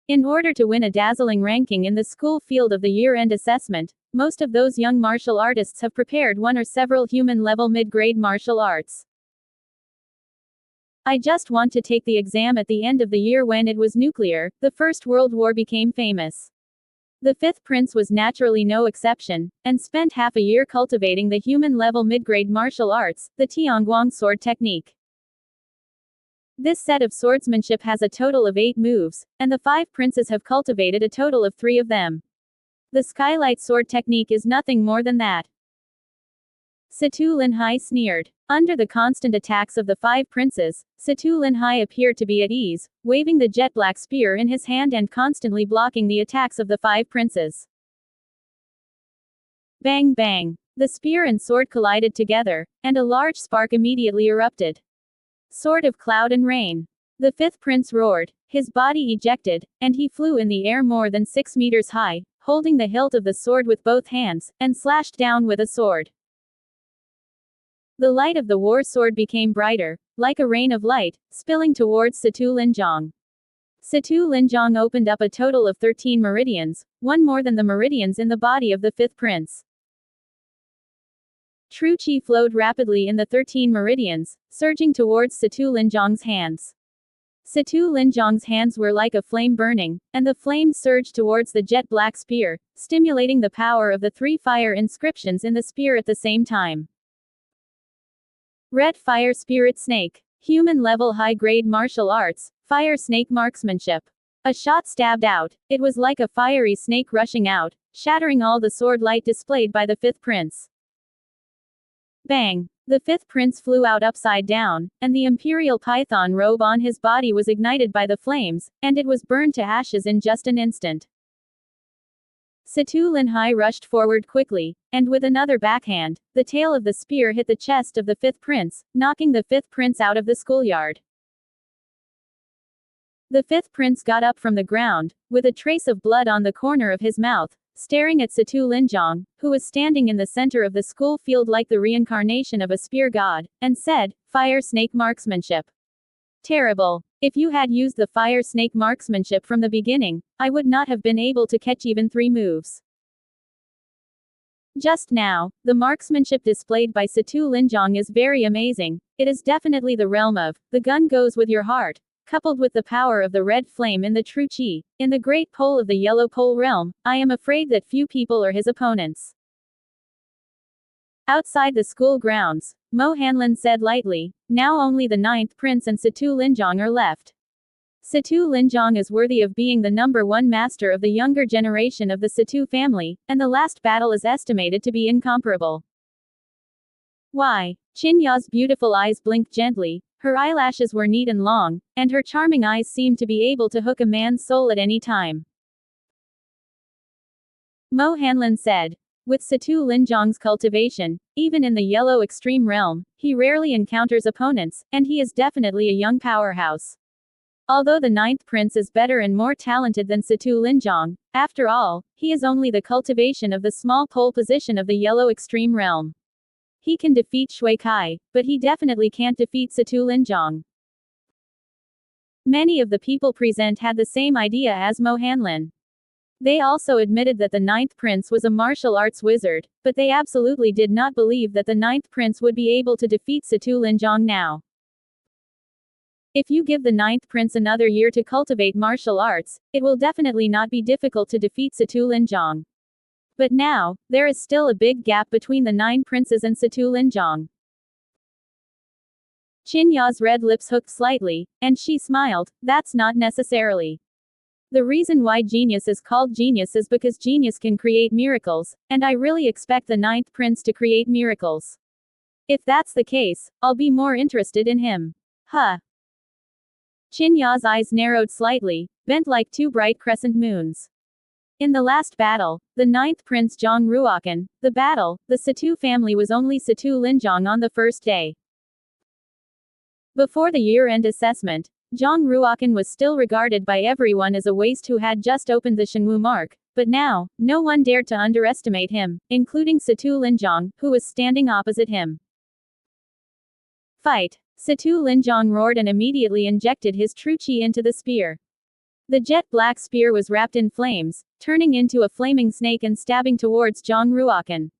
In order to win a dazzling ranking in the school field of the year-end assessment, most of those young martial artists have prepared one or several human-level mid-grade martial arts. I just want to take the exam at the end of the year. When it was nuclear, the First World War became famous. The fifth prince was naturally no exception, and spent half a year cultivating the human-level mid-grade martial arts, the Tianguang sword technique. This set of swordsmanship has a total of 8 moves, and the 5 princes have cultivated a total of 3 of them. The skylight sword technique is nothing more than that. Situ Linhai sneered. Under the constant attacks of the 5 princes, Situ Linhai appeared to be at ease, waving the jet black spear in his hand and constantly blocking the attacks of the 5 princes. Bang bang! The spear and sword collided together, and a large spark immediately erupted. Sword of cloud and rain. The fifth prince roared, his body ejected, and he flew in the air more than 6 meters high, holding the hilt of the sword with both hands, and slashed down with a sword. The light of the war sword became brighter, like a rain of light, spilling towards Situ Linzhong. Situ Linzhong opened up a total of 13 meridians, one more than the meridians in the body of the fifth prince. True chi flowed rapidly in the 13 meridians, surging towards Situ Linzhong's hands. Situ Linzhong's hands were like a flame burning, and the flames surged towards the jet black spear, stimulating the power of the 3 fire inscriptions in the spear at the same time. Red Fire Spirit Snake. Human level high grade martial arts, Fire snake marksmanship. A shot stabbed out. It was like a fiery snake rushing out, shattering all the sword light displayed by the fifth prince. Bang! The fifth prince flew out upside down, and the imperial python robe on his body was ignited by the flames, and it was burned to ashes in just an instant. Satu Linhai rushed forward quickly, and with another backhand, the tail of the spear hit the chest of the fifth prince, knocking the fifth prince out of the schoolyard. The fifth prince got up from the ground, with a trace of blood on the corner of his mouth, staring at Satu Linjong, who was standing in the center of the school field like the reincarnation of a spear god, and said, "Fire snake marksmanship. Terrible. If you had used the fire snake marksmanship from the beginning, I would not have been able to catch even 3 moves. Just now, the marksmanship displayed by Satu Linjong is very amazing. It is definitely the realm of, the gun goes with your heart, coupled with the power of the red flame in the true chi, in the great pole of the yellow pole realm. I am afraid that few people are his opponents." Outside the school grounds, Mo Hanlin said lightly, "Now only the 9th prince and Satu Linjong are left. Satu Linjong is worthy of being the number 1 master of the younger generation of the Satu family, and the last battle is estimated to be incomparable." Why? Qin Ya's beautiful eyes blinked gently. Her eyelashes were neat and long, and her charming eyes seemed to be able to hook a man's soul at any time. Mo Hanlin said, "With Satu Linjong's cultivation, even in the yellow extreme realm, he rarely encounters opponents, and he is definitely a young powerhouse. Although the 9th prince is better and more talented than Satu Linjong, after all, he is only the cultivation of the small pole position of the yellow extreme realm. He can defeat Shui Kai, but he definitely can't defeat Satu Linjong." Many of the people present had the same idea as Mo Hanlin. They also admitted that the 9th prince was a martial arts wizard, but they absolutely did not believe that the 9th prince would be able to defeat Satu Linjong now. If you give the 9th prince another year to cultivate martial arts, it will definitely not be difficult to defeat Satu Linjong. But now, there is still a big gap between the 9 princes and Satu Linjong. Qin Ya's red lips hooked slightly, and she smiled. "That's not necessarily. The reason why genius is called genius is because genius can create miracles, and I really expect the 9th prince to create miracles. If that's the case, I'll be more interested in him." Huh. Qin Ya's eyes narrowed slightly, bent like 2 bright crescent moons. In the last battle, the 9th prince Zhang Ruokan, the Satu family was only Satu Linjong on the first day. Before the year-end assessment, Zhang Ruokan was still regarded by everyone as a waste who had just opened the Shenwu mark, but now, no one dared to underestimate him, including Satu Linjong, who was standing opposite him. "Fight!" Satu Linjong roared and immediately injected his true chi into the spear. The jet-black spear was wrapped in flames, turning into a flaming snake and stabbing towards Zhang Ruokan.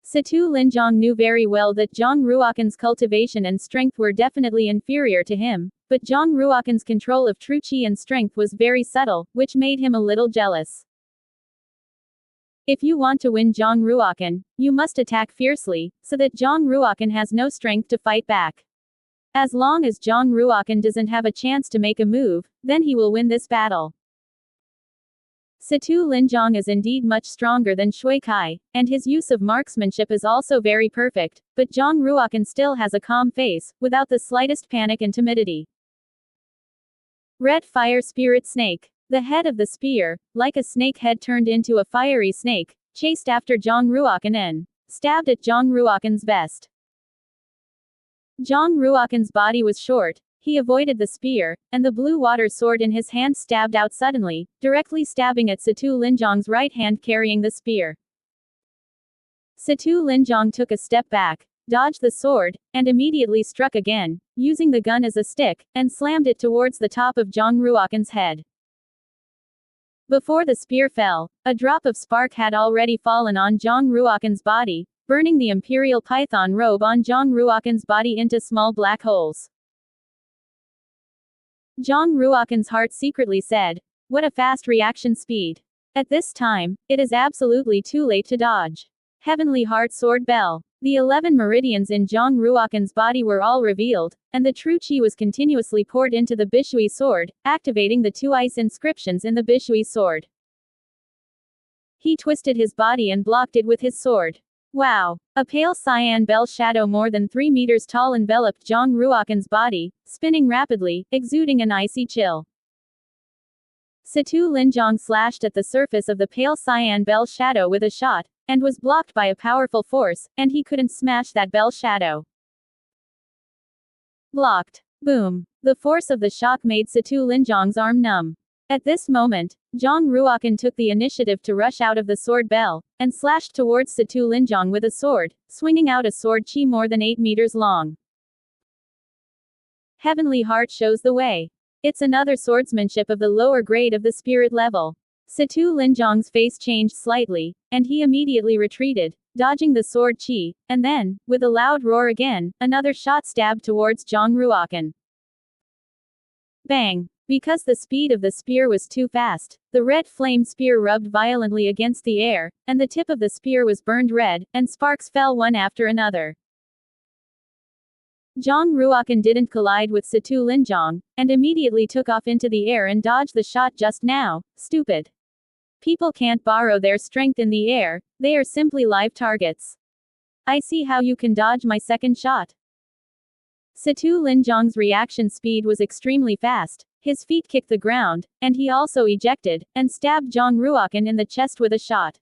Satu Linjong knew very well that Zhang Ruokan's cultivation and strength were definitely inferior to him, but Zhang Ruokan's control of true chi and strength was very subtle, which made him a little jealous. If you want to win Zhang Ruokan, you must attack fiercely, so that Zhang Ruokan has no strength to fight back. As long as Zhang Ruokan doesn't have a chance to make a move, then he will win this battle. Satu Linjong is indeed much stronger than Shui Kai, and his use of marksmanship is also very perfect, but Zhang Ruokan still has a calm face, without the slightest panic and timidity. Red Fire Spirit Snake. The head of the spear, like a snake head turned into a fiery snake, chased after Zhang Ruokan and stabbed at Zhang Ruokan's vest. Zhang Ruokan's body was short, he avoided the spear, and the blue water sword in his hand stabbed out suddenly, directly stabbing at Satu Linjong's right hand carrying the spear. Satu Linjong took a step back, dodged the sword, and immediately struck again, using the gun as a stick, and slammed it towards the top of Zhang Ruokan's head. Before the spear fell, a drop of spark had already fallen on Zhang Ruokan's body, burning the imperial python robe on Zhang Ruokan's body into small black holes. Zhang Ruokan's heart secretly said, "What a fast reaction speed. At this time, it is absolutely too late to dodge." Heavenly Heart Sword Bell. The 11 meridians in Zhang Ruokan's body were all revealed, and the true qi was continuously poured into the Bishui sword, activating the 2 ice inscriptions in the Bishui sword. He twisted his body and blocked it with his sword. Wow! A pale cyan bell shadow more than 3 meters tall enveloped Zhang Ruokan's body, spinning rapidly, exuding an icy chill. Situ Linzhong slashed at the surface of the pale cyan bell shadow with a shot, and was blocked by a powerful force, and he couldn't smash that bell shadow. Blocked. Boom. The force of the shock made Situ Linzhong's arm numb. At this moment, Zhang Ruokan took the initiative to rush out of the sword bell, and slashed towards Situ Linzhong with a sword, swinging out a sword qi more than 8 meters long. Heavenly Heart shows the way. It's another swordsmanship of the lower grade of the spirit level. Situ Linzhong's face changed slightly, and he immediately retreated, dodging the sword qi, and then, with a loud roar again, another shot stabbed towards Zhang Ruokan. Bang! Because the speed of the spear was too fast, the red flame spear rubbed violently against the air, and the tip of the spear was burned red, and sparks fell one after another. Zhang Ruokan didn't collide with Situ Linzhong, and immediately took off into the air and dodged the shot just now. Stupid. People can't borrow their strength in the air, they are simply live targets. I see how you can dodge my second shot. Situ Linzhong's reaction speed was extremely fast, his feet kicked the ground, and he also ejected, and stabbed Zhang Ruokan in the chest with a shot.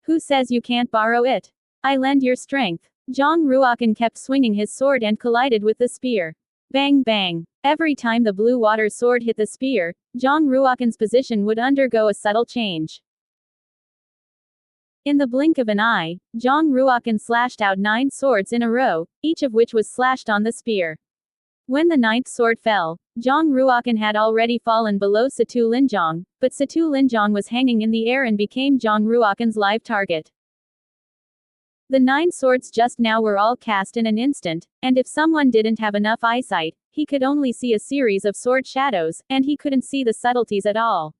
Who says you can't borrow it? I lend your strength. Zhang Ruokan kept swinging his sword and collided with the spear. Bang bang. Every time the blue water sword hit the spear, Zhang Ruokan's position would undergo a subtle change. In the blink of an eye, Zhang Ruokan slashed out 9 swords in a row, each of which was slashed on the spear. When the 9th sword fell, Zhang Ruokan had already fallen below Situ Linzhong, but Situ Linzhong was hanging in the air and became Zhang Ruokan's live target. The 9 swords just now were all cast in an instant, and if someone didn't have enough eyesight, he could only see a series of sword shadows, and he couldn't see the subtleties at all.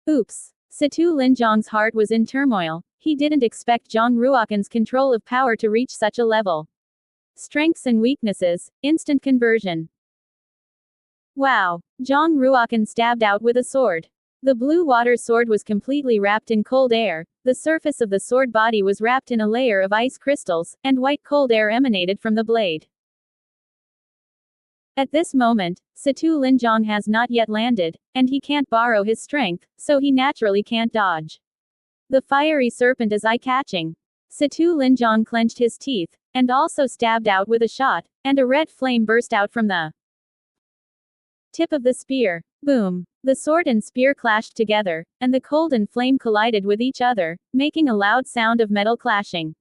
Oops. Situ Linzhong's heart was in turmoil. He didn't expect Zhang Ruokan's control of power to reach such a level. Strengths and weaknesses, instant conversion. Wow. Zhang Ruokan stabbed out with a sword. The blue water sword was completely wrapped in cold air, the surface of the sword body was wrapped in a layer of ice crystals, and white cold air emanated from the blade. At this moment, Situ Linzhong has not yet landed, and he can't borrow his strength, so he naturally can't dodge. The fiery serpent is eye-catching. Situ Linzhong clenched his teeth, and also stabbed out with a shot, and a red flame burst out from the tip of the spear. Boom. The sword and spear clashed together, and the cold and flame collided with each other, making a loud sound of metal clashing.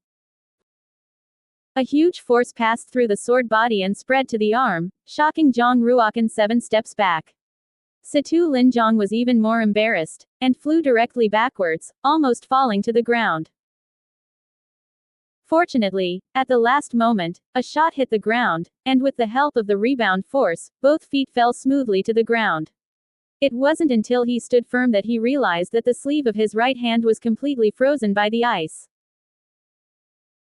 A huge force passed through the sword body and spread to the arm, shocking Zhang Ruokan 7 steps back. Situ Linzhong was even more embarrassed, and flew directly backwards, almost falling to the ground. Fortunately, at the last moment, a shot hit the ground, and with the help of the rebound force, both feet fell smoothly to the ground. It wasn't until he stood firm that he realized that the sleeve of his right hand was completely frozen by the ice.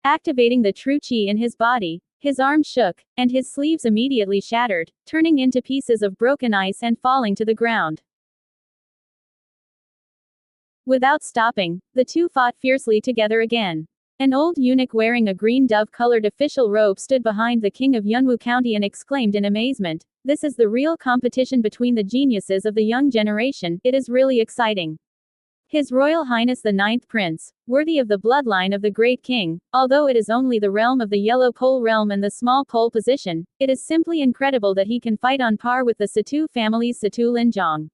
Activating the true qi in his body, his arm shook, and his sleeves immediately shattered, turning into pieces of broken ice and falling to the ground. Without stopping, the two fought fiercely together again. An old eunuch wearing a green dove-colored official robe stood behind the king of Yunwu County and exclaimed in amazement, "This is the real competition between the geniuses of the young generation, it is really exciting." His Royal Highness the Ninth Prince, worthy of the bloodline of the great king, although it is only the realm of the Yellow Pole realm and the small pole position, it is simply incredible that he can fight on par with the Situ family's Situ Linzhong.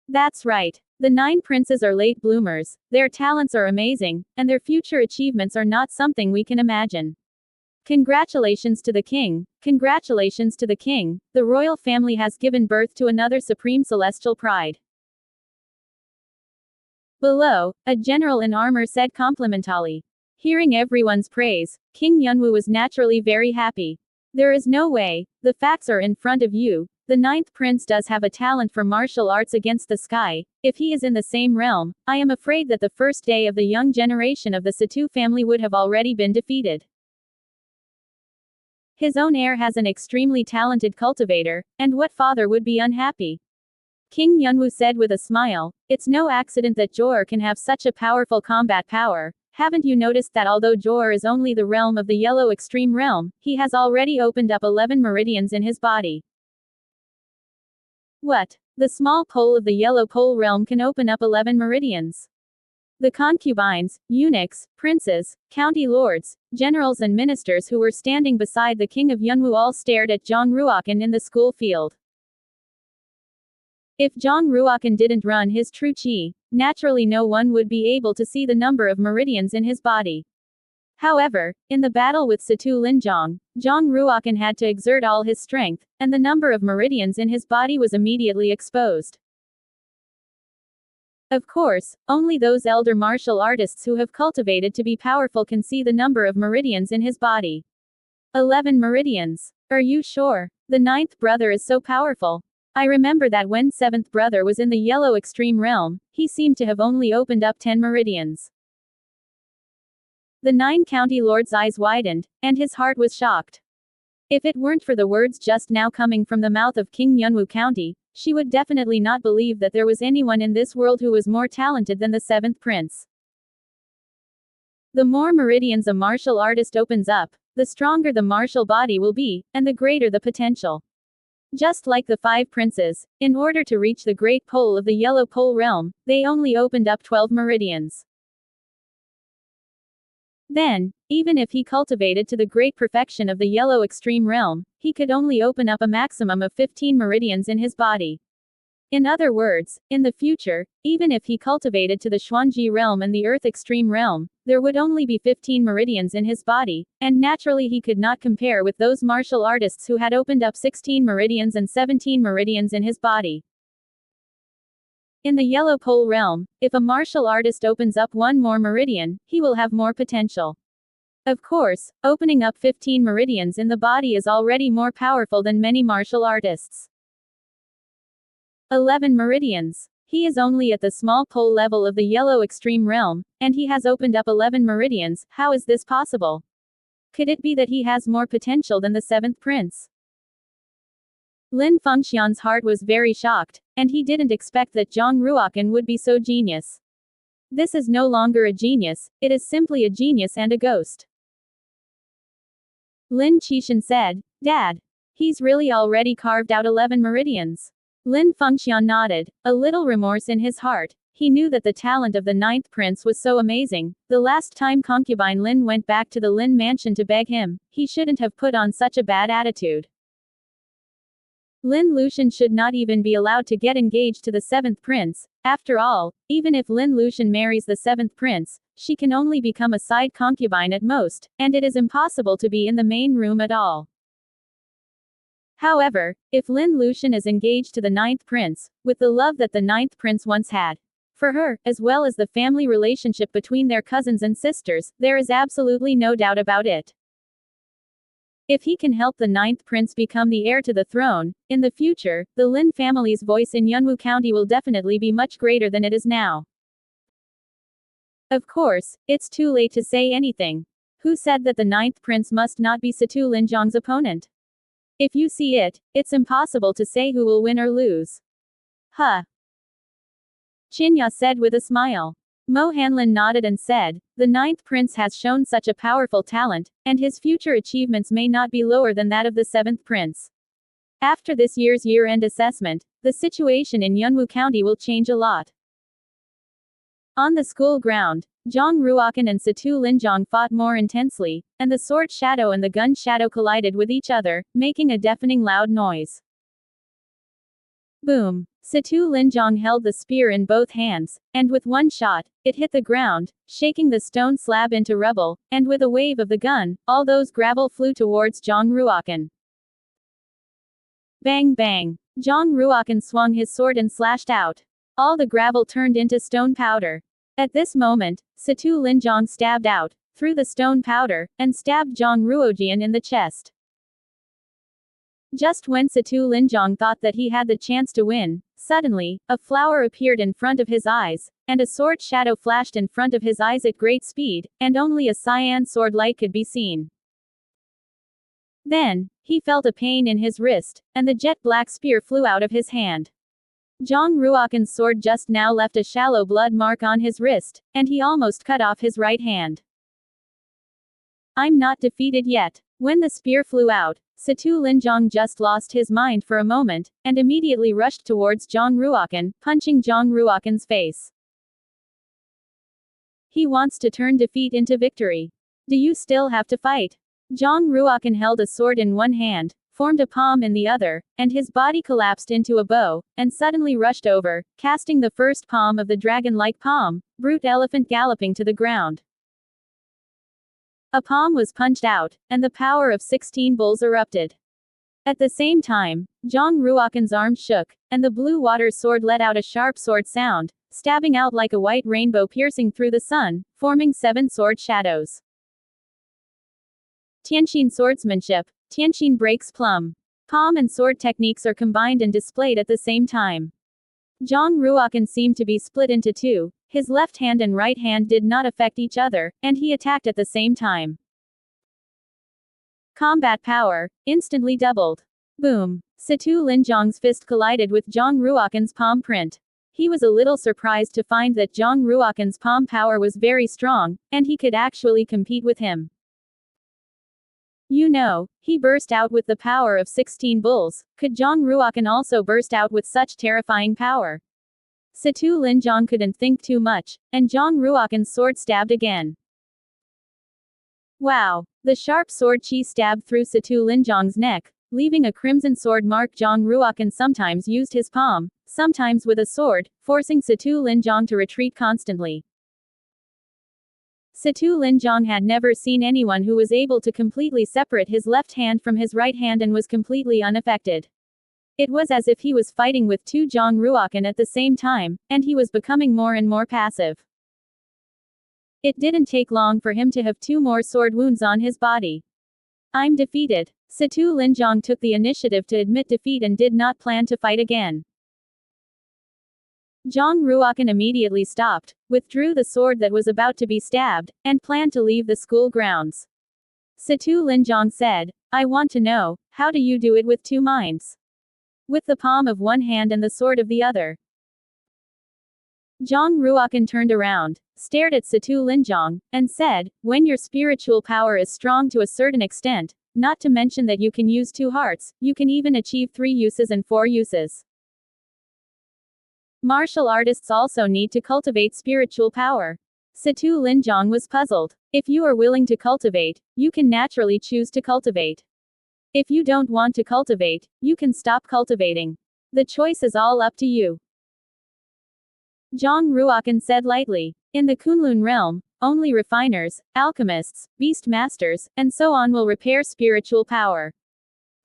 That's right. The 9 princes are late bloomers, their talents are amazing, and their future achievements are not something we can imagine. Congratulations to the king, congratulations to the king, the royal family has given birth to another supreme celestial pride. Below, a general in armor said complimentally. Hearing everyone's praise, King Yunwu was naturally very happy. There is no way, the facts are in front of you, the ninth prince does have a talent for martial arts against the sky. If he is in the same realm, I am afraid that the first day of the young generation of the Satu family would have already been defeated. His own heir has an extremely talented cultivator, and what father would be unhappy? King Yunwu said with a smile, it's no accident that Johor can have such a powerful combat power. Haven't you noticed that although Johor is only the realm of the yellow extreme realm, he has already opened up 11 meridians in his body? What? The small pole of the yellow pole realm can open up 11 meridians. The concubines, eunuchs, princes, county lords, generals and ministers who were standing beside the king of Yunwu all stared at Zhang Ruokan in the school field. If Zhang Ruokan didn't run his true qi, naturally no one would be able to see the number of meridians in his body. However, in the battle with Satu Linzhong, Zhang Ruokan had to exert all his strength, and the number of meridians in his body was immediately exposed. Of course, only those elder martial artists who have cultivated to be powerful can see the number of meridians in his body. 11 meridians. Are you sure? The ninth brother is so powerful. I remember that when seventh brother was in the yellow extreme realm, he seemed to have only opened up 10 meridians. The 9 county lord's eyes widened, and his heart was shocked. If it weren't for the words just now coming from the mouth of King Yunwu County, she would definitely not believe that there was anyone in this world who was more talented than the seventh prince. The more meridians a martial artist opens up, the stronger the martial body will be, and the greater the potential. Just like the 5 princes, in order to reach the great pole of the yellow pole realm, they only opened up 12 meridians. Then, even if he cultivated to the great perfection of the yellow extreme realm, he could only open up a maximum of 15 meridians in his body. In other words, in the future, even if he cultivated to the Xuanji realm and the earth extreme realm, there would only be 15 meridians in his body, and naturally he could not compare with those martial artists who had opened up 16 meridians and 17 meridians in his body. In the yellow pole realm, if a martial artist opens up one more meridian, he will have more potential. Of course, opening up 15 meridians in the body is already more powerful than many martial artists. 11 meridians. He is only at the small pole level of the yellow extreme realm, and he has opened up 11 meridians. How is this possible? Could it be that he has more potential than the seventh prince? Lin Fengxian's heart was very shocked, and he didn't expect that Zhang Ruokan would be so genius. This is no longer a genius, it is simply a genius and a ghost. Lin Qishan said, Dad. He's really already carved out 11 meridians. Lin Fengxian nodded, a little remorse in his heart. He knew that the talent of the ninth prince was so amazing. The last time concubine Lin went back to the Lin mansion to beg him, he shouldn't have put on such a bad attitude. Lin Lucian should not even be allowed to get engaged to the seventh prince. After all, even if Lin Lucian marries the seventh prince, she can only become a side concubine at most, and it is impossible to be in the main room at all. However, if Lin Lucian is engaged to the ninth prince, with the love that the ninth prince once had for her, as well as the family relationship between their cousins and sisters, there is absolutely no doubt about it. If he can help the ninth prince become the heir to the throne, in the future, the Lin family's voice in Yunwu County will definitely be much greater than it is now. Of course, it's too late to say anything. Who said that the ninth prince must not be Satu Linzhong's opponent? If you see it, it's impossible to say who will win or lose. Huh. Qinya said with a smile. Mo Hanlin nodded and said, the ninth prince has shown such a powerful talent, and his future achievements may not be lower than that of the seventh prince. After this year's year-end assessment, the situation in Yunwu County will change a lot. On the school ground, Zhang Ruokan and Satu Linzhong fought more intensely, and the sword shadow and the gun shadow collided with each other, making a deafening loud noise. Boom! Satu Linzhong held the spear in both hands, and with one shot, it hit the ground, shaking the stone slab into rubble, and with a wave of the gun, all those gravel flew towards Zhang Ruokan. Bang bang! Zhang Ruokan swung his sword and slashed out. All the gravel turned into stone powder. At this moment, Satu Linzhong stabbed out, through the stone powder, and stabbed Zhang Ruojian in the chest. Just when Situ Linjong thought that he had the chance to win, suddenly, a flower appeared in front of his eyes, and a sword shadow flashed in front of his eyes at great speed, and only a cyan sword light could be seen. Then, he felt a pain in his wrist, and the jet black spear flew out of his hand. Zhang Ruokan's sword just now left a shallow blood mark on his wrist, and he almost cut off his right hand. I'm not defeated yet. When the spear flew out, Situ Linjong just lost his mind for a moment, and immediately rushed towards Zhang Ruokan, punching Zhang Ruokan's face. He wants to turn defeat into victory. Do you still have to fight? Zhang Ruokan held a sword in one hand, formed a palm in the other, and his body collapsed into a bow, and suddenly rushed over, casting the first palm of the dragon-like palm, brute elephant galloping to the ground. A palm was punched out, and the power of 16 bulls erupted. At the same time, Zhang Ruokan's arm shook, and the blue water sword let out a sharp sword sound, stabbing out like a white rainbow piercing through the sun, forming 7 sword shadows. Tianxin swordsmanship. Tianxin breaks plum. Palm and sword techniques are combined and displayed at the same time. Zhang Ruokan seemed to be split into two. His left hand and right hand did not affect each other, and he attacked at the same time. Combat power instantly doubled. Boom! Situ Linjong's fist collided with Zhang Ruokan's palm print. He was a little surprised to find that Zhang Ruokan's palm power was very strong, and he could actually compete with him. You know, he burst out with the power of 16 bulls. Could Zhang Ruokan also burst out with such terrifying power? Situ Linjong couldn't think too much, and Zhang Ruokan's sword stabbed again. Wow! The sharp sword chi stabbed through Situ Linjong's neck, leaving a crimson sword mark. Zhang Ruokan sometimes used his palm, sometimes with a sword, forcing Situ Linjong to retreat constantly. Situ Linjong had never seen anyone who was able to completely separate his left hand from his right hand and was completely unaffected. It was as if he was fighting with 2 Zhang Ruokan at the same time, and he was becoming more and more passive. It didn't take long for him to have 2 more sword wounds on his body. I'm defeated. Situ Linjong took the initiative to admit defeat and did not plan to fight again. Zhang Ruokan immediately stopped, withdrew the sword that was about to be stabbed, and planned to leave the school grounds. Situ Linjong said, I want to know, how do you do it with 2 minds? With the palm of one hand and the sword of the other. Zhang Ruokan turned around, stared at Situ Linjong, and said, when your spiritual power is strong to a certain extent, not to mention that you can use 2 hearts, you can even achieve 3 uses and 4 uses. Martial artists also need to cultivate spiritual power. Situ Linjong was puzzled. If you are willing to cultivate, you can naturally choose to cultivate. If you don't want to cultivate, you can stop cultivating. The choice is all up to you. Zhang Ruokan said lightly. In the Kunlun realm, only refiners, alchemists, beast masters, and so on will repair spiritual power.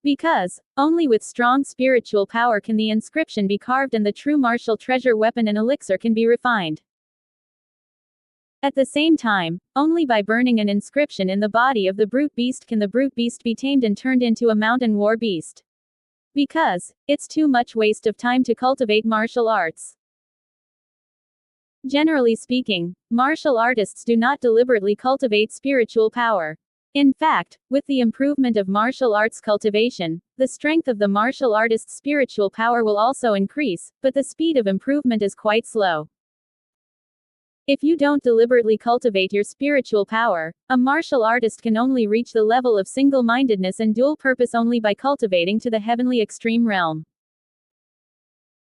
Because, only with strong spiritual power can the inscription be carved and the true martial treasure weapon and elixir can be refined. At the same time, only by burning an inscription in the body of the brute beast can the brute beast be tamed and turned into a mountain war beast. Because, it's too much waste of time to cultivate martial arts. Generally speaking, martial artists do not deliberately cultivate spiritual power. In fact, with the improvement of martial arts cultivation, the strength of the martial artist's spiritual power will also increase, but the speed of improvement is quite slow. If you don't deliberately cultivate your spiritual power, a martial artist can only reach the level of single-mindedness and dual purpose only by cultivating to the heavenly extreme realm.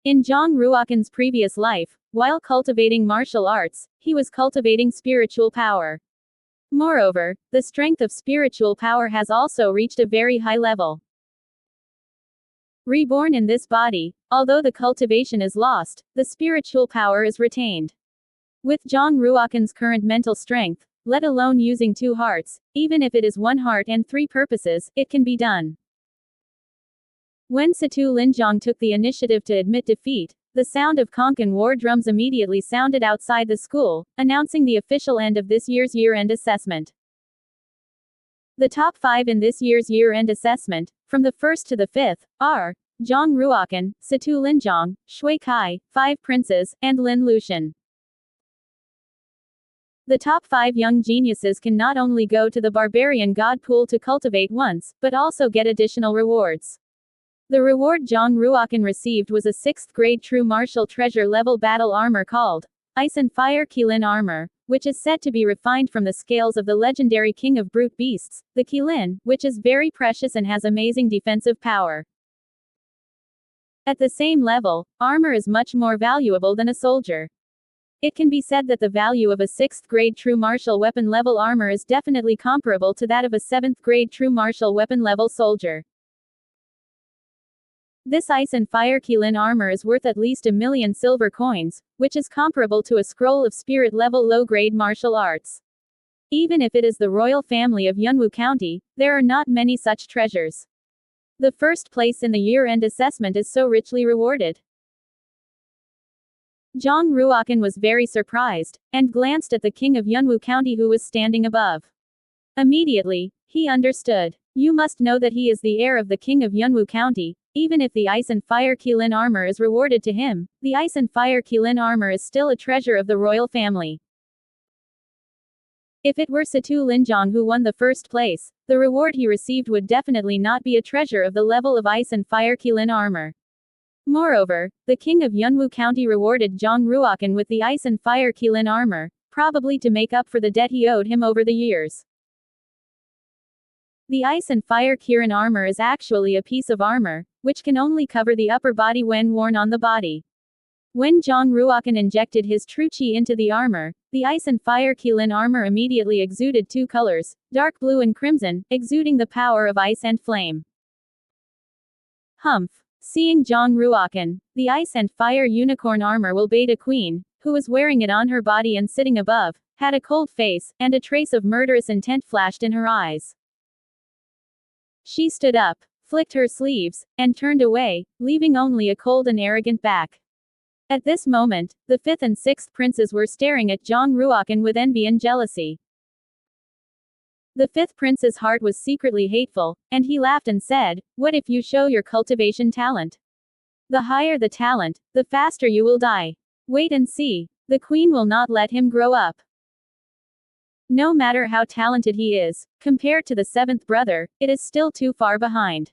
In Zhang Ruokan's previous life, while cultivating martial arts, he was cultivating spiritual power. Moreover, the strength of spiritual power has also reached a very high level. Reborn in this body, although the cultivation is lost, the spiritual power is retained. With Zhang Ruokan's current mental strength, let alone using 2 hearts, even if it is 1 heart and 3 purposes, it can be done. When Situ Linjong took the initiative to admit defeat, the sound of conch and war drums immediately sounded outside the school, announcing the official end of this year's year-end assessment. The top 5 in this year's year-end assessment, From the 1st to the 5th, are Zhang Ruokan, Situ Linzhong, Shui Kai, 5 princes, and Lin Lucian. The top 5 young geniuses can not only go to the Barbarian God Pool to cultivate once, but also get additional rewards. The reward Zhang Ruokan received was a 6th grade true martial treasure level battle armor called Ice and Fire Qilin armor, which is said to be refined from the scales of the legendary king of brute beasts, the Qilin, which is very precious and has amazing defensive power. At the same level, armor is much more valuable than a soldier. It can be said that the value of a 6th grade true martial weapon level armor is definitely comparable to that of a 7th grade true martial weapon level soldier. This Ice and Fire Qilin armor is worth at least 1 million silver coins, which is comparable to a scroll of spirit level low-grade martial arts. Even if it is the royal family of Yunwu County, there are not many such treasures. The first place in the year-end assessment is so richly rewarded. Zhang Ruokan was very surprised, and glanced at the king of Yunwu County who was standing above. Immediately, he understood. You must know that he is the heir of the king of Yunwu County. Even if the Ice and Fire Qilin armor is rewarded to him, the Ice and Fire Qilin armor is still a treasure of the royal family. If it were Situ Linzhong who won the first place, the reward he received would definitely not be a treasure of the level of Ice and Fire Qilin armor. Moreover, the king of Yunwu County rewarded Zhang Ruokan with the Ice and Fire Qilin armor, probably to make up for the debt he owed him over the years. The Ice and Fire Qilin armor is actually a piece of armor, which can only cover the upper body when worn on the body. When Zhang Ruokan injected his true qi into the armor, the Ice and Fire Qilin armor immediately exuded 2 colors, dark blue and crimson, exuding the power of ice and flame. Humph! Seeing Zhang Ruokan, the Ice and Fire Unicorn armor will bait a queen, who was wearing it on her body and sitting above, had a cold face, and a trace of murderous intent flashed in her eyes. She stood up, flicked her sleeves, and turned away, leaving only a cold and arrogant back. At this moment, the 5th and 6th princes were staring at Zhang Ruokan with envy and jealousy. The 5th prince's heart was secretly hateful, and he laughed and said, "What if you show your cultivation talent? The higher the talent, the faster you will die. Wait and see. The queen will not let him grow up. No matter how talented he is, compared to the 7th brother, it is still too far behind."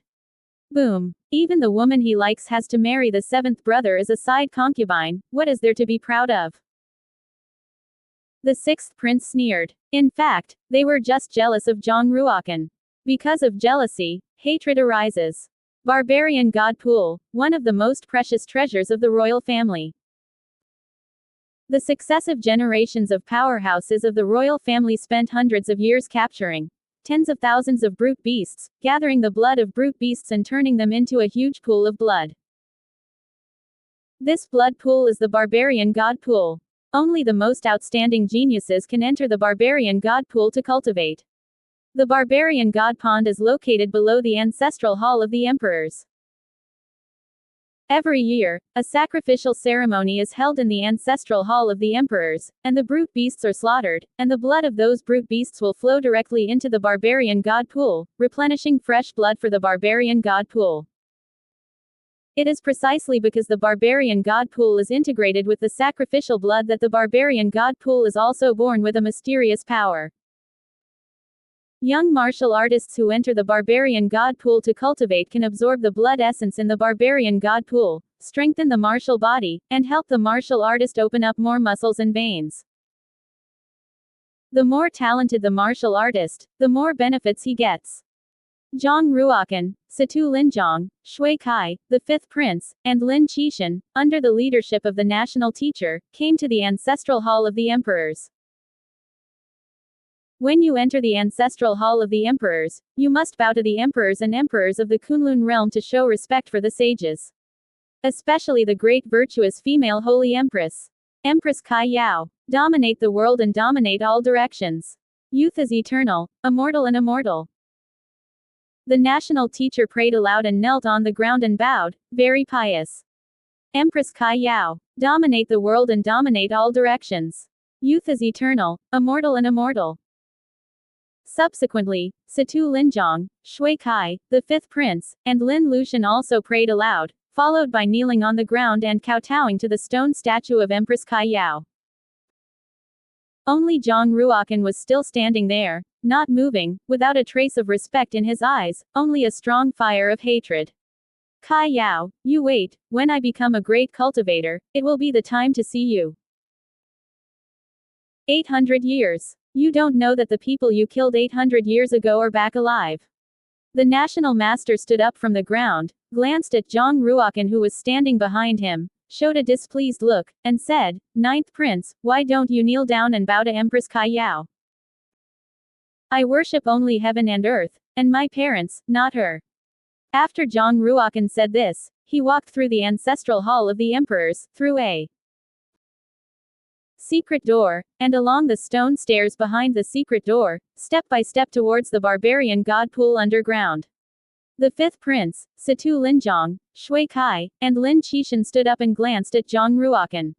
Boom. Even the woman he likes has to marry the 7th brother as a side concubine. What is there to be proud of? The 6th prince sneered. In fact, they were just jealous of Zhang Ruokan. Because of jealousy, hatred arises. Barbarian God Pool, one of the most precious treasures of the royal family. The successive generations of powerhouses of the royal family spent hundreds of years capturing tens of thousands of brute beasts, gathering the blood of brute beasts and turning them into a huge pool of blood. This blood pool is the Barbarian God Pool. Only the most outstanding geniuses can enter the Barbarian God Pool to cultivate. The Barbarian God Pond is located below the ancestral hall of the emperors. Every year, a sacrificial ceremony is held in the ancestral hall of the emperors, and the brute beasts are slaughtered, and the blood of those brute beasts will flow directly into the Barbarian God Pool, replenishing fresh blood for the Barbarian God Pool. It is precisely because the Barbarian God Pool is integrated with the sacrificial blood that the Barbarian God Pool is also born with a mysterious power. Young martial artists who enter the Barbarian God Pool to cultivate can absorb the blood essence in the Barbarian God Pool, strengthen the martial body, and help the martial artist open up more muscles and veins. The more talented the martial artist, the more benefits he gets. Zhang Ruokan, Situ Linzhong, Shui Kai, the 5th prince, and Lin Qishan, under the leadership of the national teacher, came to the ancestral hall of the emperors. When you enter the ancestral hall of the emperors, you must bow to the emperors and emperors of the Kunlun realm to show respect for the sages. Especially the great virtuous female holy empress. Empress Kai Yao. Dominate the world and dominate all directions. Youth is eternal, immortal and immortal. The national teacher prayed aloud and knelt on the ground and bowed, very pious. Empress Kai Yao. Dominate the world and dominate all directions. Youth is eternal, immortal and immortal. Subsequently, Situ Linjong, Shui Kai, the fifth prince, and Lin Lucian also prayed aloud, followed by kneeling on the ground and kowtowing to the stone statue of Empress Kai Yao. Only Zhang Ruokan was still standing there, not moving, without a trace of respect in his eyes, only a strong fire of hatred. Kai Yao, you wait, when I become a great cultivator, it will be the time to see you. 800 years. You don't know that the people you killed 800 years ago are back alive. The national master stood up from the ground, glanced at Zhang Ruokan who was standing behind him, showed a displeased look, and said, "Ninth Prince, why don't you kneel down and bow to Empress Kai Yao? I worship only heaven and earth, and my parents, not her." After Zhang Ruokan said this, he walked through the ancestral hall of the emperors, through a secret door, and along the stone stairs behind the secret door, step by step towards the barbarian god pool underground. The fifth prince, Situ Linjong, Shui Kai, and Lin Qishan stood up and glanced at Zhang Ruokan.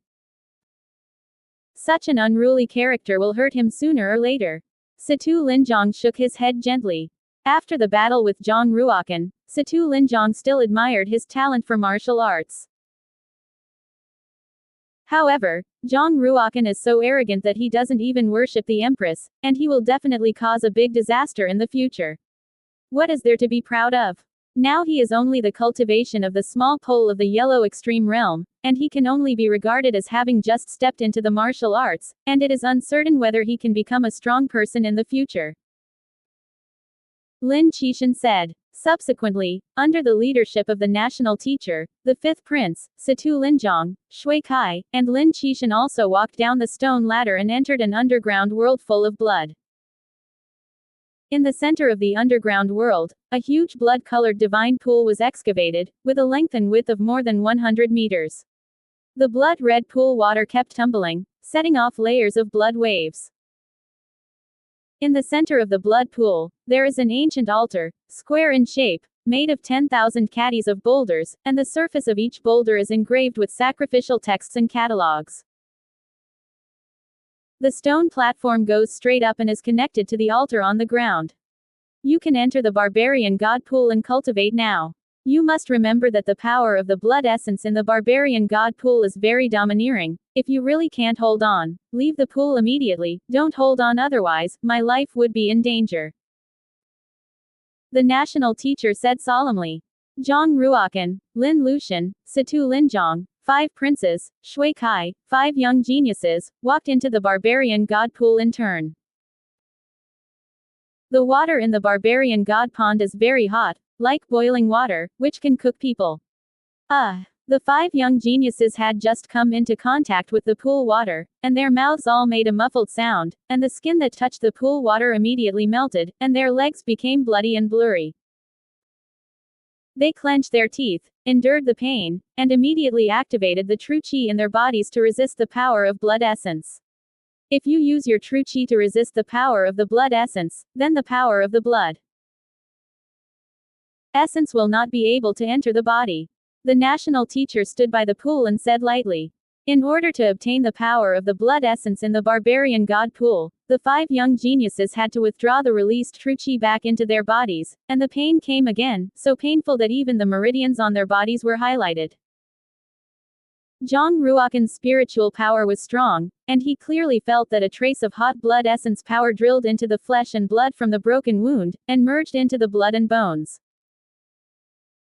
Such an unruly character will hurt him sooner or later. Situ Linjong shook his head gently. After the battle with Zhang Ruokan, Situ Linjong still admired his talent for martial arts. However, Zhang Ruokan is so arrogant that he doesn't even worship the empress, and he will definitely cause a big disaster in the future. What is there to be proud of? Now he is only the cultivation of the small pole of the yellow extreme realm, and he can only be regarded as having just stepped into the martial arts, and it is uncertain whether he can become a strong person in the future. Lin Qishan said. Subsequently, under the leadership of the national teacher, the fifth prince, Situ Linjong, Shui Kai, and Lin Qishan also walked down the stone ladder and entered an underground world full of blood. In the center of the underground world, a huge blood-colored divine pool was excavated, with a length and width of more than 100 meters. The blood-red pool water kept tumbling, setting off layers of blood waves. In the center of the blood pool, there is an ancient altar, square in shape, made of 10,000 caddies of boulders, and the surface of each boulder is engraved with sacrificial texts and catalogs. The stone platform goes straight up and is connected to the altar on the ground. You can enter the barbarian god pool and cultivate now. You must remember that the power of the blood essence in the barbarian god pool is very domineering. If you really can't hold on, leave the pool immediately, don't hold on otherwise, my life would be in danger. The national teacher said solemnly. Zhang Ruokan, Lin Lucian, Situ Linjong, 5 princes, Shui Kai, 5 young geniuses, walked into the barbarian god pool in turn. The water in the barbarian god pond is very hot, like boiling water, which can cook people. The 5 young geniuses had just come into contact with the pool water, and their mouths all made a muffled sound, and the skin that touched the pool water immediately melted, and their legs became bloody and blurry. They clenched their teeth, endured the pain, and immediately activated the true qi in their bodies to resist the power of blood essence. If you use your true qi to resist the power of the blood essence, then the power of the blood essence will not be able to enter the body. The national teacher stood by the pool and said lightly. In order to obtain the power of the blood essence in the barbarian god pool, the 5 young geniuses had to withdraw the released true qi back into their bodies, and the pain came again, so painful that even the meridians on their bodies were highlighted. Zhang Ruokan's spiritual power was strong, and he clearly felt that a trace of hot blood essence power drilled into the flesh and blood from the broken wound, and merged into the blood and bones.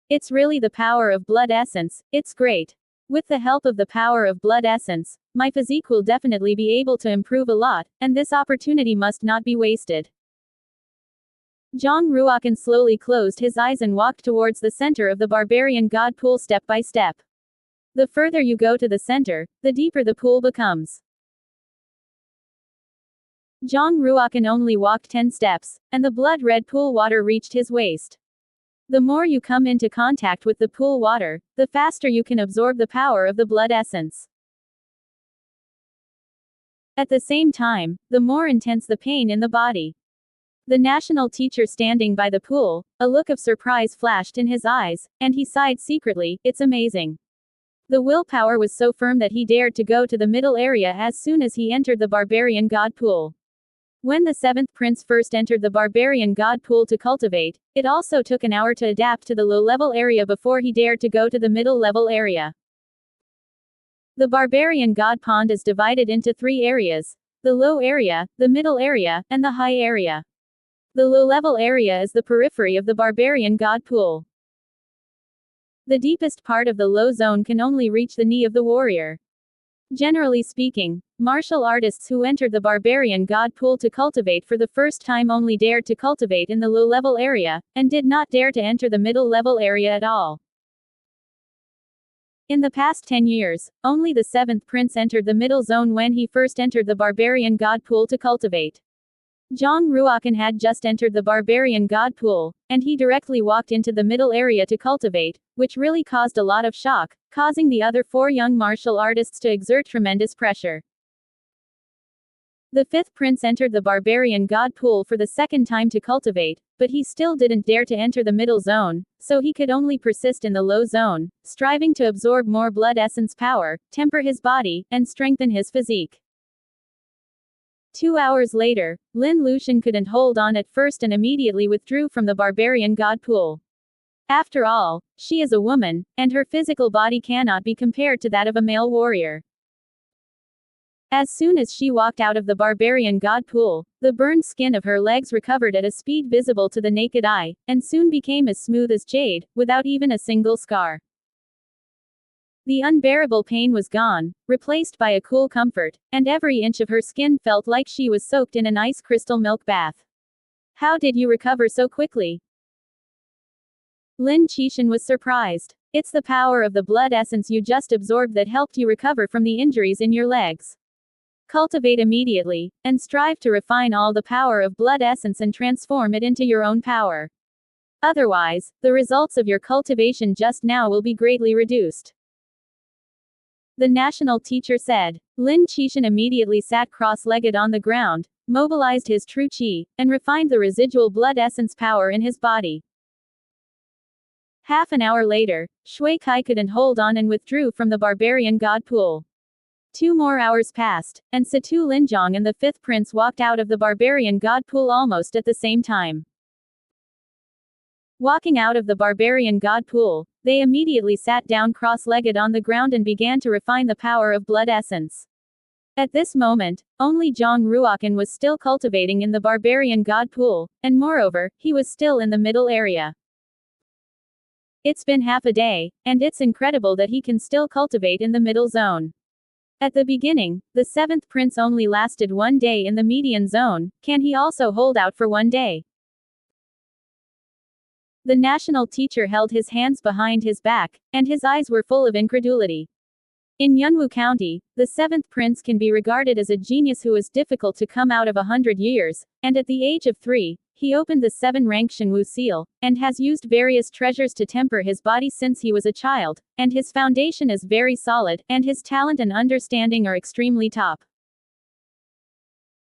It's really the power of blood essence, it's great. With the help of the power of blood essence, my physique will definitely be able to improve a lot, and this opportunity must not be wasted. Zhang Ruokan slowly closed his eyes and walked towards the center of the barbarian god pool step by step. The further you go to the center, the deeper the pool becomes. Zhang Ruokan only walked 10 steps, and the blood-red pool water reached his waist. The more you come into contact with the pool water, the faster you can absorb the power of the blood essence. At the same time, the more intense the pain in the body. The national teacher standing by the pool, a look of surprise flashed in his eyes, and he sighed secretly, it's amazing. The willpower was so firm that he dared to go to the middle area as soon as he entered the barbarian god pool. When the seventh prince first entered the barbarian god pool to cultivate, it also took an hour to adapt to the low-level area before he dared to go to the middle-level area. The barbarian god pond is divided into 3 areas: the low area, the middle area, and the high area. The low-level area is the periphery of the barbarian god pool. The deepest part of the low zone can only reach the knee of the warrior. Generally speaking, martial artists who entered the barbarian god pool to cultivate for the first time only dared to cultivate in the low-level area, and did not dare to enter the middle-level area at all. In the past 10 years, only the seventh prince entered the middle zone when he first entered the barbarian god pool to cultivate. Zhang Ruochen had just entered the barbarian god pool, and he directly walked into the middle area to cultivate, which really caused a lot of shock, causing the other 4 young martial artists to exert tremendous pressure. The fifth prince entered the barbarian god pool for the second time to cultivate, but he still didn't dare to enter the middle zone, so he could only persist in the low zone, striving to absorb more blood essence power, temper his body, and strengthen his physique. 2 hours later, Lin Lucian couldn't hold on at first and immediately withdrew from the barbarian god pool. After all, she is a woman, and her physical body cannot be compared to that of a male warrior. As soon as she walked out of the barbarian god pool, the burned skin of her legs recovered at a speed visible to the naked eye, and soon became as smooth as jade, without even a single scar. The unbearable pain was gone, replaced by a cool comfort, and every inch of her skin felt like she was soaked in an ice crystal milk bath. How did you recover so quickly? Lin Qishan was surprised. It's the power of the blood essence you just absorbed that helped you recover from the injuries in your legs. Cultivate immediately, and strive to refine all the power of blood essence and transform it into your own power. Otherwise, the results of your cultivation just now will be greatly reduced. The national teacher said. Lin Qishan immediately sat cross-legged on the ground, mobilized his true qi, and refined the residual blood essence power in his body. Half an hour later, Shui Kai couldn't hold on and withdrew from the barbarian god pool. 2 more hours passed, and Situ Linzhong and the fifth prince walked out of the barbarian god pool almost at the same time. Walking out of the barbarian god pool, they immediately sat down cross-legged on the ground and began to refine the power of blood essence. At this moment, only Zhang Ruochen was still cultivating in the barbarian god pool, and moreover, he was still in the middle area. It's been half a day, and it's incredible that he can still cultivate in the middle zone. At the beginning, the seventh prince only lasted 1 day in the median zone. Can he also hold out for 1 day? The national teacher held his hands behind his back, and his eyes were full of incredulity. In Yunwu County, the seventh prince can be regarded as a genius who is difficult to come out of 100 years, and at the age of 3, he opened the 7-rank Shenwu seal, and has used various treasures to temper his body since he was a child, and his foundation is very solid, and his talent and understanding are extremely top.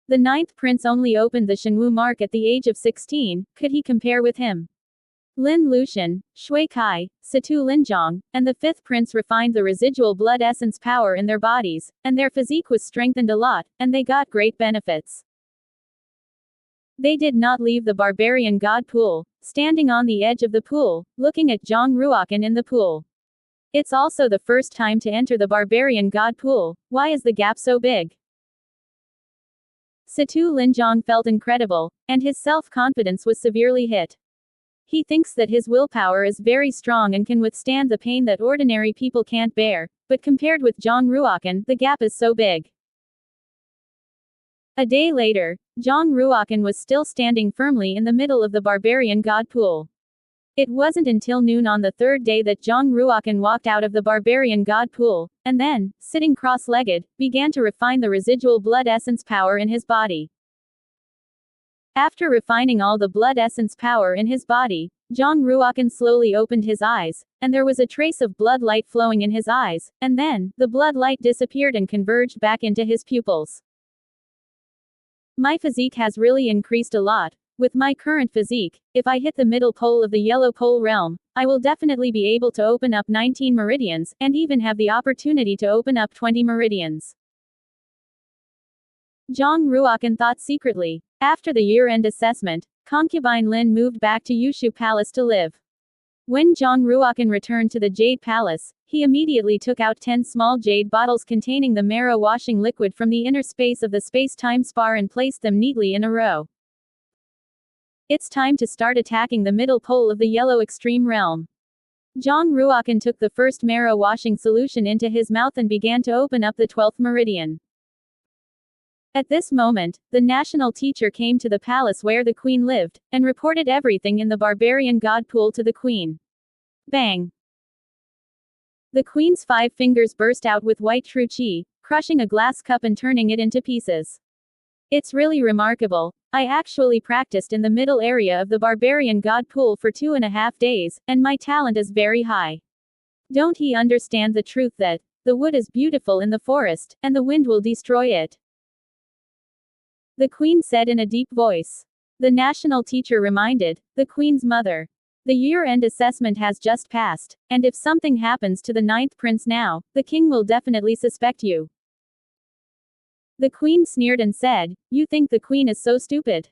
The 9th prince only opened the Shenwu mark at the age of 16, could he compare with him? Lin Lucian, Shui Kai, Situ Linzhong, and the fifth prince refined the residual blood essence power in their bodies, and their physique was strengthened a lot, and they got great benefits. They did not leave the barbarian god pool, standing on the edge of the pool, looking at Zhang Ruochen in the pool. It's also the first time to enter the barbarian god pool. Why is the gap so big? Situ Linzhong felt incredible, and his self-confidence was severely hit. He thinks that his willpower is very strong and can withstand the pain that ordinary people can't bear, but compared with Zhang Ruochen, the gap is so big. A day later, Zhang Ruochen was still standing firmly in the middle of the barbarian god pool. It wasn't until noon on the 3rd day that Zhang Ruochen walked out of the barbarian god pool, and then, sitting cross-legged, began to refine the residual blood essence power in his body. After refining all the blood essence power in his body, Zhang Ruochen slowly opened his eyes, and there was a trace of blood light flowing in his eyes, and then, the blood light disappeared and converged back into his pupils. My physique has really increased a lot. With my current physique, if I hit the middle pole of the yellow pole realm, I will definitely be able to open up 19 meridians, and even have the opportunity to open up 20 meridians. Zhang Ruokan thought secretly. After the year-end assessment, concubine Lin moved back to Yushu Palace to live. When Zhang Ruokan returned to the Jade Palace, he immediately took out 10 small jade bottles containing the marrow washing liquid from the inner space of the space-time spar and placed them neatly in a row. It's time to start attacking the middle pole of the yellow extreme realm. Zhang Ruokan took the first marrow washing solution into his mouth and began to open up the 12th meridian. At this moment, the national teacher came to the palace where the queen lived, and reported everything in the barbarian god pool to the queen. Bang! The queen's 5 fingers burst out with white true qi, crushing a glass cup and turning it into pieces. It's really remarkable. I actually practiced in the middle area of the barbarian god pool for 2.5 days, and my talent is very high. Don't he understand the truth that the wood is beautiful in the forest, and the wind will destroy it? The queen said in a deep voice. The national teacher reminded the queen's mother. The year-end assessment has just passed, and if something happens to the 9th prince now, the king will definitely suspect you. The queen sneered and said, "You think the queen is so stupid?"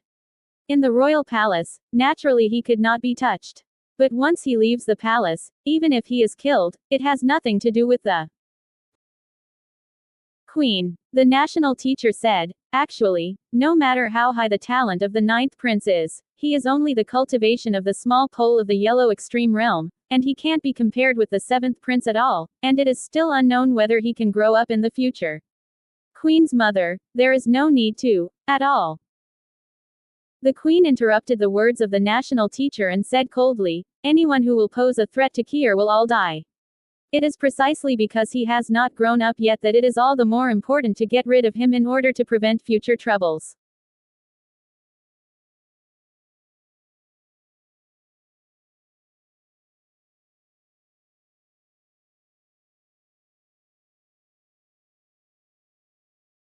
In the royal palace, naturally he could not be touched. But once he leaves the palace, even if he is killed, it has nothing to do with the queen. The national teacher said, "Actually, no matter how high the talent of the 9th prince is, he is only the cultivation of the small pole of the yellow extreme realm, and he can't be compared with the 7th prince at all, and it is still unknown whether he can grow up in the future." Queen's mother, there is no need to, at all. The queen interrupted the words of the national teacher and said coldly, "Anyone who will pose a threat to Kier will all die. It is precisely because he has not grown up yet that it is all the more important to get rid of him in order to prevent future troubles."